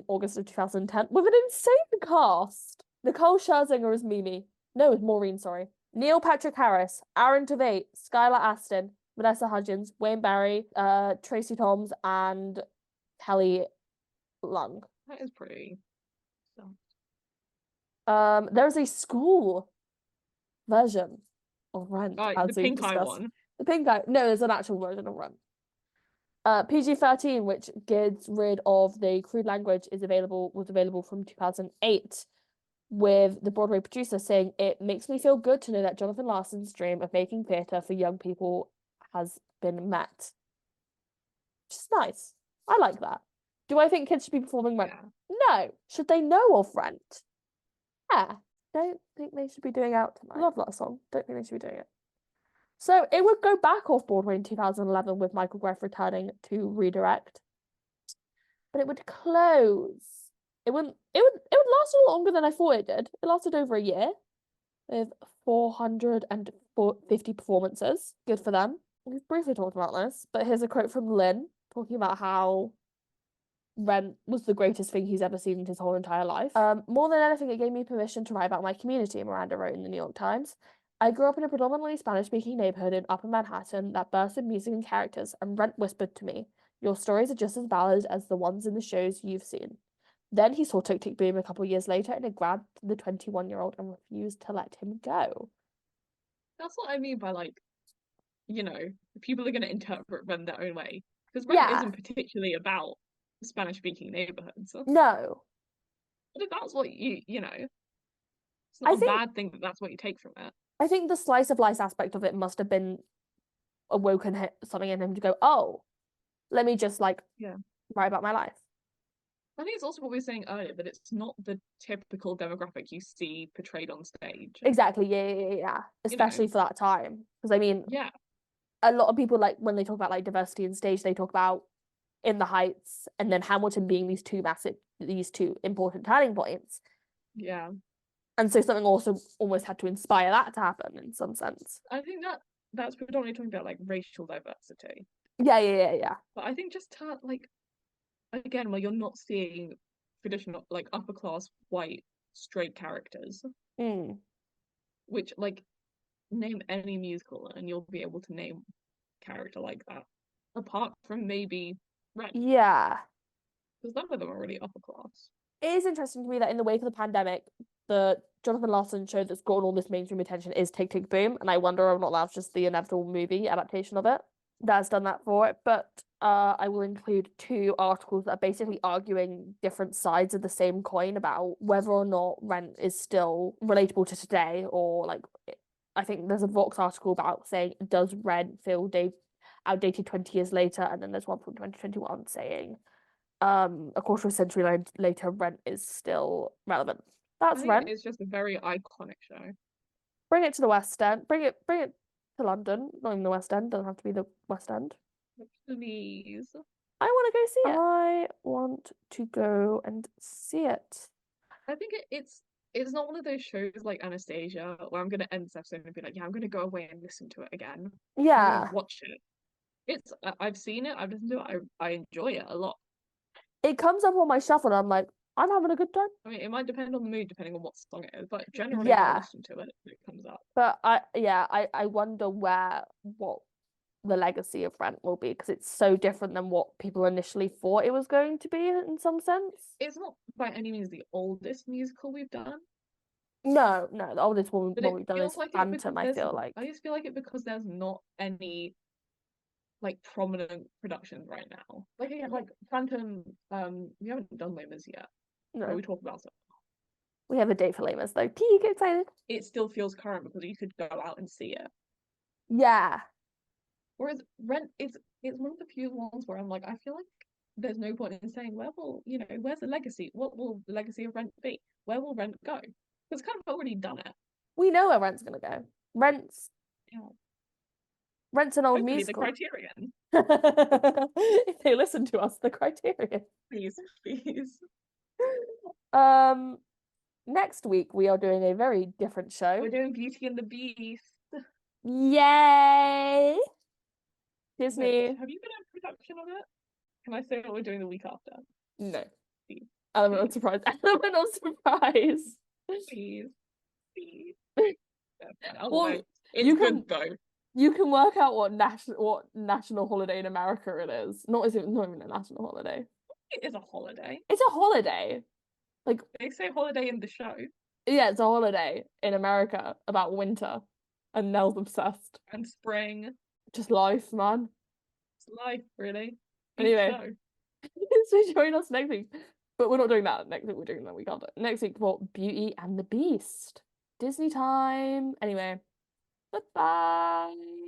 August of 2010 with an insane cast. Nicole Scherzinger as Mimi. No, it's Maureen, sorry. Neil Patrick Harris, Aaron Tveit, Skylar Astin, Vanessa Hudgens, Wayne Barry, Tracy Toms, and Kelly Lung.
That is pretty.
There's a school version of Rent.
The pink eye one.
The pink eye. No, there's an actual version of Rent. PG-13, which gets rid of the crude language, was available from 2008, with the Broadway producer saying, it makes me feel good to know that Jonathan Larson's dream of making theatre for young people has been met. Which is nice. I like that. Do I think kids should be performing Rent? Yeah. No. Should they know of Rent? Yeah. Don't think they should be doing Out Tonight. I love that song. Don't think they should be doing it. So it would go back off Broadway in 2011 with Michael Greff returning to redirect. But it would close. It would last a lot longer than I thought it did. It lasted over a year with 450 performances. Good for them. We've briefly talked about this, but here's a quote from Lynn talking about how Rent was the greatest thing he's ever seen in his whole entire life. More than anything, it gave me permission to write about my community, Miranda wrote in the New York Times. I grew up in a predominantly Spanish-speaking neighborhood in Upper Manhattan that burst with music and characters, and Rent whispered to me, your stories are just as valid as the ones in the shows you've seen. Then he saw Tick Tick Boom a couple of years later, and it grabbed the 21-year-old and refused to let him go.
That's what I mean by, like, you know, people are going to interpret Rent their own way. Because Rent isn't particularly about Spanish-speaking neighborhoods.
No.
But if that's what you know, it's not a bad thing that that's what you take from it.
I think the slice of life aspect of it must have been awoken something in him to go, oh, let me just, like, write about my life.
I think it's also what we were saying earlier, that it's not the typical demographic you see portrayed on stage.
Exactly, yeah.
You know,
Especially for that time. Because I mean,
yeah,
a lot of people like when they talk about like diversity in stage, they talk about In the Heights and then Hamilton being these two important turning points.
yeah.
And so something also almost had to inspire that to happen in some sense.
I think that's predominantly talking about like racial diversity.
Yeah.
But I think just like again, where you're not seeing traditional like upper class white straight characters,
Mm.
which like name any musical and you'll be able to name a character like that. Apart from maybe Rent,
Yeah.
because none of them are really upper class.
It is interesting to me that in the wake of the pandemic, the Jonathan Larson show that's gotten all this mainstream attention is Tick Tick Boom, and I wonder if not that's just the inevitable movie adaptation of it that has done that for it. But I will include two articles that are basically arguing different sides of the same coin about whether or not Rent is still relatable to today, or like I think there's a Vox article about saying does Rent feel outdated 20 years later, and then there's one from 2021 saying a quarter of a century later, Rent is still relevant.
I
That's
think
Rent.
it's just a very iconic show.
Bring it to the West End. Bring it to London. Not even the West End. Doesn't have to be the West End.
Please.
I want to go see it. I want to go and see it.
I think it's not one of those shows like Anastasia where I'm gonna end this episode and be like, yeah, I'm gonna go away and listen to it again. I'm
Yeah,
gonna watch it. I've seen it, I've listened to it, I enjoy it a lot.
it comes up on my shuffle, and I'm like, I'm having a good time.
I mean, it might depend on the mood, depending on what song it is, but generally I'll
Yeah,
listen to it if it comes up.
but I wonder what the legacy of Rent will be because it's so different than what people initially thought it was going to be in some sense.
It's not by any means the oldest musical we've done,
No, the oldest
but
one
it
we've done is
feels like it because
Phantom, I feel like.
I just feel like it because there's not any like prominent productions right now. Like again, like Phantom, we haven't done Lamers yet, but
No,
we talk about it.
we have a date for Lamas though. Get excited.
It still feels current because you could go out and see it.
Yeah.
Whereas Rent it's one of the few ones where I'm like, I feel like there's no point in saying where's the legacy? What will the legacy of Rent be? Where will Rent go? Because kind of already done it.
We know where Rent's gonna go. Rent's
Yeah.
Rent's an old
Hopefully the
musical.
Criterion.
If they listen to us, the Criterion.
Please.
Next week we are doing a very different show.
We're doing Beauty and the Beast.
Yay! Disney.
Wait, have you been in production of it? Can I say what we're doing the week after?
No.
Please.
Element of surprise. Element of surprise.
Please.
Well,
it's good though.
You can work out what national holiday in America it is. Not even a national holiday.
It is a holiday.
It's a holiday. Like
they say holiday in the show.
Yeah, it's a holiday in America about winter. And Nell's obsessed.
And spring.
Just life, man.
It's life, really.
Anyway. So join us next week. But we're not doing that next week. We're doing that week after. Next week for Beauty and the Beast. Disney time. Anyway. Bye-bye.